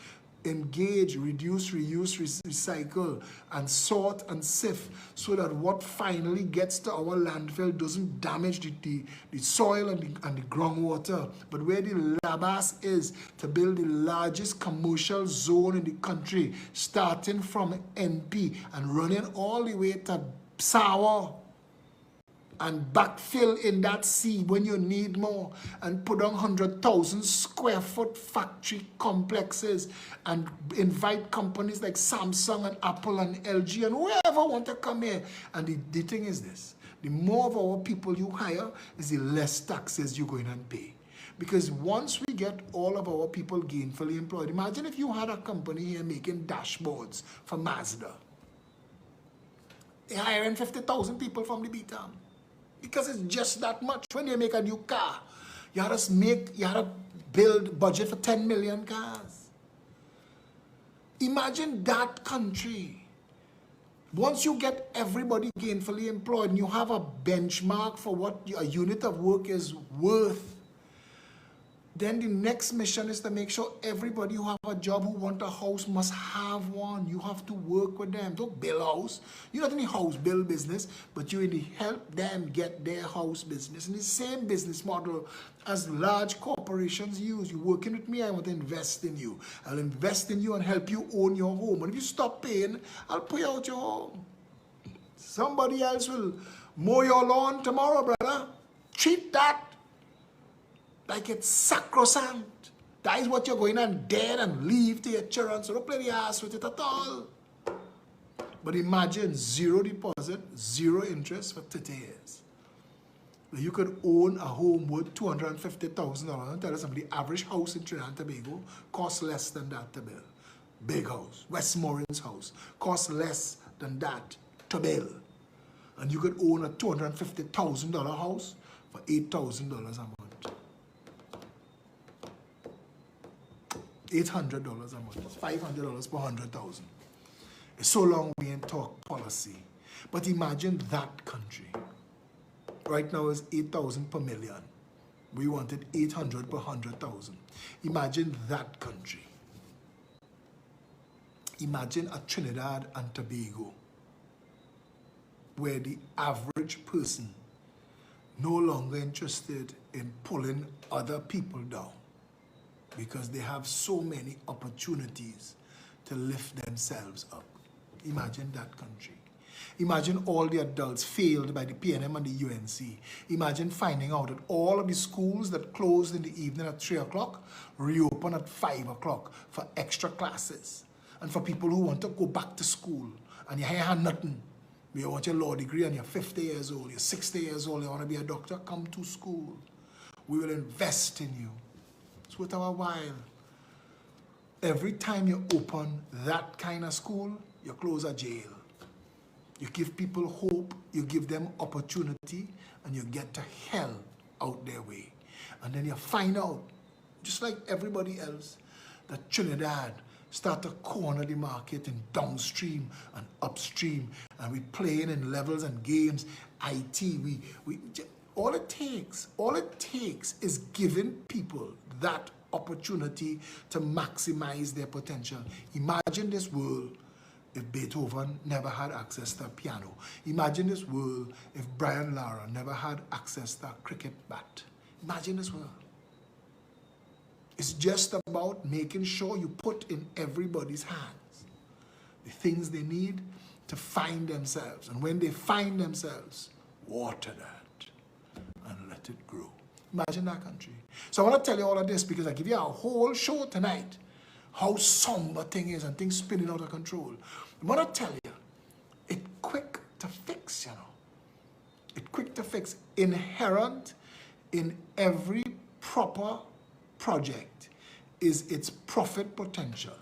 Engage, reduce, reuse, recycle, and sort and sift, so that what finally gets to our landfill doesn't damage the soil and the groundwater. But where the labas is to build the largest commercial zone in the country, starting from NP and running all the way to Sawa, and backfill in that sea when you need more, and put on 100,000 square foot factory complexes, and invite companies like Samsung and Apple and LG and whoever want to come here. And the thing is this, the more of our people you hire is the less taxes you're going to pay. Because once we get all of our people gainfully employed, imagine if you had a company here making dashboards for Mazda. They're hiring 50,000 people from the Beetham. Because it's just that much. When you make a new car, you have to build budget for 10 million cars. Imagine that country. Once you get everybody gainfully employed and you have a benchmark for what a unit of work is worth, then the next mission is to make sure everybody who have a job, who want a house, must have one. You have to work with them. Don't build a house. You're not in the house build business, but you in the help them get their house business. And the same business model as large corporations use. You're working with me, I want to invest in you. I'll invest in you and help you own your home. And if you stop paying, I'll pay out your home. Somebody else will mow your lawn tomorrow, brother. Treat that like it's sacrosanct. That is what you're going and dead and leave to your children. So don't play the ass with it at all. But imagine 0 deposit, 0 interest for 30 years. You could own a home worth $250,000. And tell us something, the average house in Trinidad and Tobago costs less than that to build. Big house, Westmoreland's house, costs less than that to build. And you could own a $250,000 house for $8,000 a month. $800 a month, $500 per 100,000. It's so long we ain't talk policy. But imagine that country. Right now it's 8,000 per million. We wanted 800 per 100,000. Imagine that country. Imagine a Trinidad and Tobago where the average person no longer interested in pulling other people down, because they have so many opportunities to lift themselves up. Imagine that country. Imagine all the adults failed by the PNM and the UNC. Imagine finding out that all of the schools that closed in the evening at 3 o'clock reopen at 5 o'clock for extra classes. And for people who want to go back to school and you have nothing, you want your law degree and you're 50 years old, you're 60 years old, you want to be a doctor, come to school. We will invest in you. It's worth our while. Every time you open that kind of school, you close a jail. You give people hope, you give them opportunity, and you get to hell out their way. And then you find out, just like everybody else, that Trinidad start to corner the market in downstream and upstream, and we playing in levels and games, IT, all it takes is giving people that opportunity to maximize their potential. Imagine this world if Beethoven never had access to a piano. Imagine this world if Brian Lara never had access to a cricket bat. Imagine this world. It's just about making sure you put in everybody's hands the things they need to find themselves. And when they find themselves, water that and let it grow. Imagine that country. So I want to tell you all of this because I give you a whole show tonight how somber thing is and things spinning out of control. I want to tell you, it's quick to fix, you know. It's quick to fix. Inherent in every proper project is its profit potential.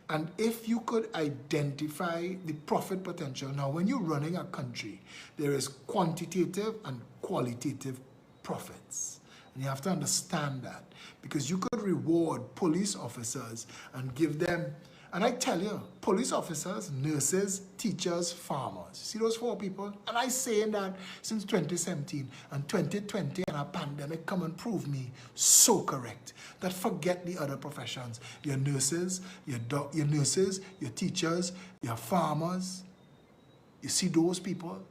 And if you could identify the profit potential, now when you're running a country, there is quantitative and qualitative profits. And you have to understand that. Because you could reward police officers and give them, and I tell you, police officers, nurses, teachers, farmers. See those 4 people? And I saying that since 2017 and 2020 and a pandemic come and prove me so correct. That forget the other professions. Your nurses, your teachers, your farmers. You see those people?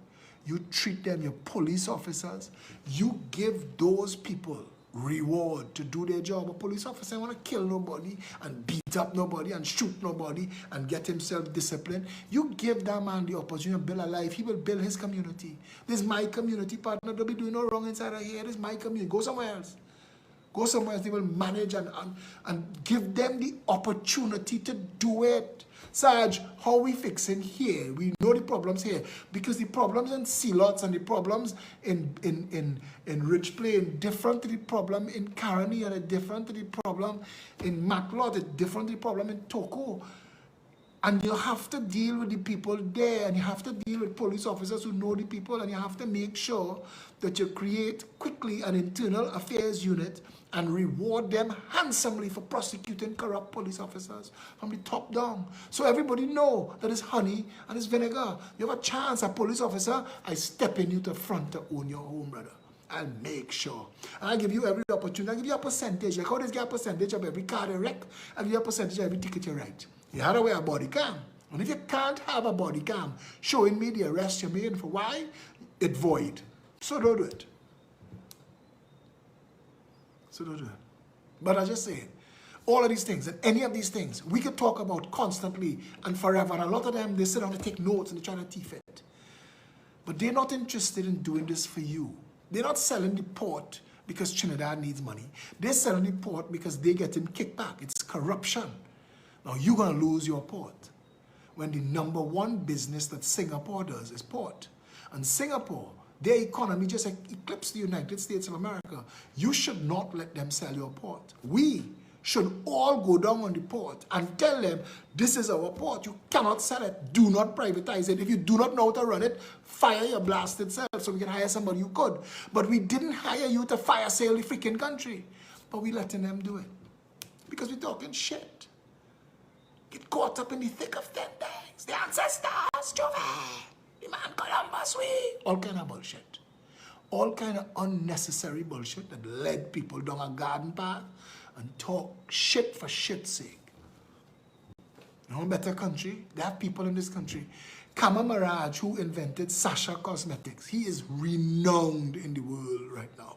You treat them, your police officers. You give those people reward to do their job. A police officer want to kill nobody and beat up nobody and shoot nobody and get himself disciplined. You give that man the opportunity to build a life. He will build his community. This is my community, partner. Don't be doing no wrong inside of here. This is my community. Go somewhere else. Go somewhere else. They will manage and give them the opportunity to do it. Sarge, how we fixing here? We know the problems here. Because the problems in Sealots and the problems in Rich Plain different to the problem in Caroni and different to the problem in Maclot, different to the problem in Toko. And you have to deal with the people there, and you have to deal with police officers who know the people, and you have to make sure that you create quickly an internal affairs unit and reward them handsomely for prosecuting corrupt police officers from the top down. So everybody know that it's honey and it's vinegar. You have a chance, a police officer, I step in you to front to own your home, brother. I'll make sure. And I'll give you every opportunity. I'll give you a percentage. Like how does get a percentage of every car you wreck? I'll give you a percentage of every ticket you write. You have to wear a body cam. And if you can't have a body cam showing me the arrest you made for why, it's void. So don't do it. So don't do it. But I just say, all of these things and any of these things we could talk about constantly and forever. And a lot of them, they sit down and take notes and they try to teeth it. But they're not interested in doing this for you. They're not selling the port because Trinidad needs money. They're selling the port because they get him kickback. It's corruption. Now you're going to lose your port when the #1 business that Singapore does is port. And Singapore, their economy just eclipsed the United States of America. You should not let them sell your port. We should all go down on the port and tell them, this is our port. You cannot sell it. Do not privatize it. If you do not know how to run it, fire your blasted self so we can hire somebody who could. But we didn't hire you to fire sale the freaking country. But we letting them do it. Because we're talking shit. Get caught up in the thick of them things. The ancestors, Jove, the man Columbus, all kind of bullshit. All kind of unnecessary bullshit that led people down a garden path and talk shit for shit's sake. You know, better country, they have people in this country. Kama Maraj, who invented Sasha Cosmetics, he is renowned in the world right now.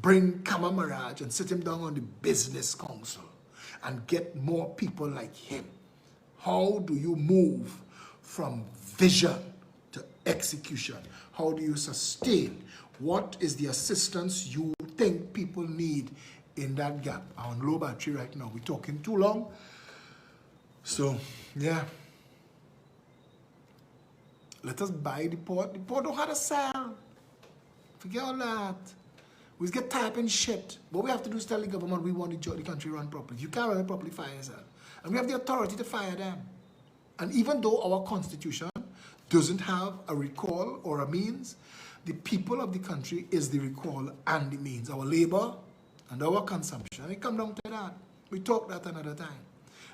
Bring Kama Maraj and sit him down on the business council and get more people like him. How do you move from vision to execution? How do you sustain? What is the assistance you think people need in that gap? I'm on low battery right now. We're talking too long. So, yeah. Let us buy the port. The port don't have to sell. Forget all that. We get tired in shit. What we have to do is tell the government we want the country run properly. If you can't run it properly, fire yourself. And we have the authority to fire them. And even though our constitution doesn't have a recall or a means, the people of the country is the recall and the means. Our labor and our consumption. And it comes down to that. We talk that another time.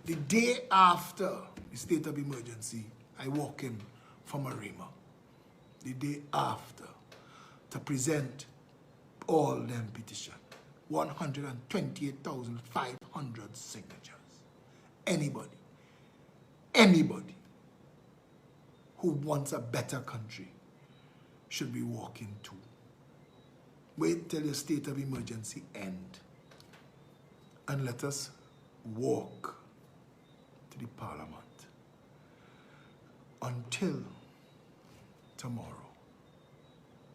The day after the state of emergency, I walk in from Arima. The day after, to present all them petition. 128,500 signatures. Anybody who wants a better country should be walking to. Wait till your state of emergency end and let us walk to the parliament. Until tomorrow.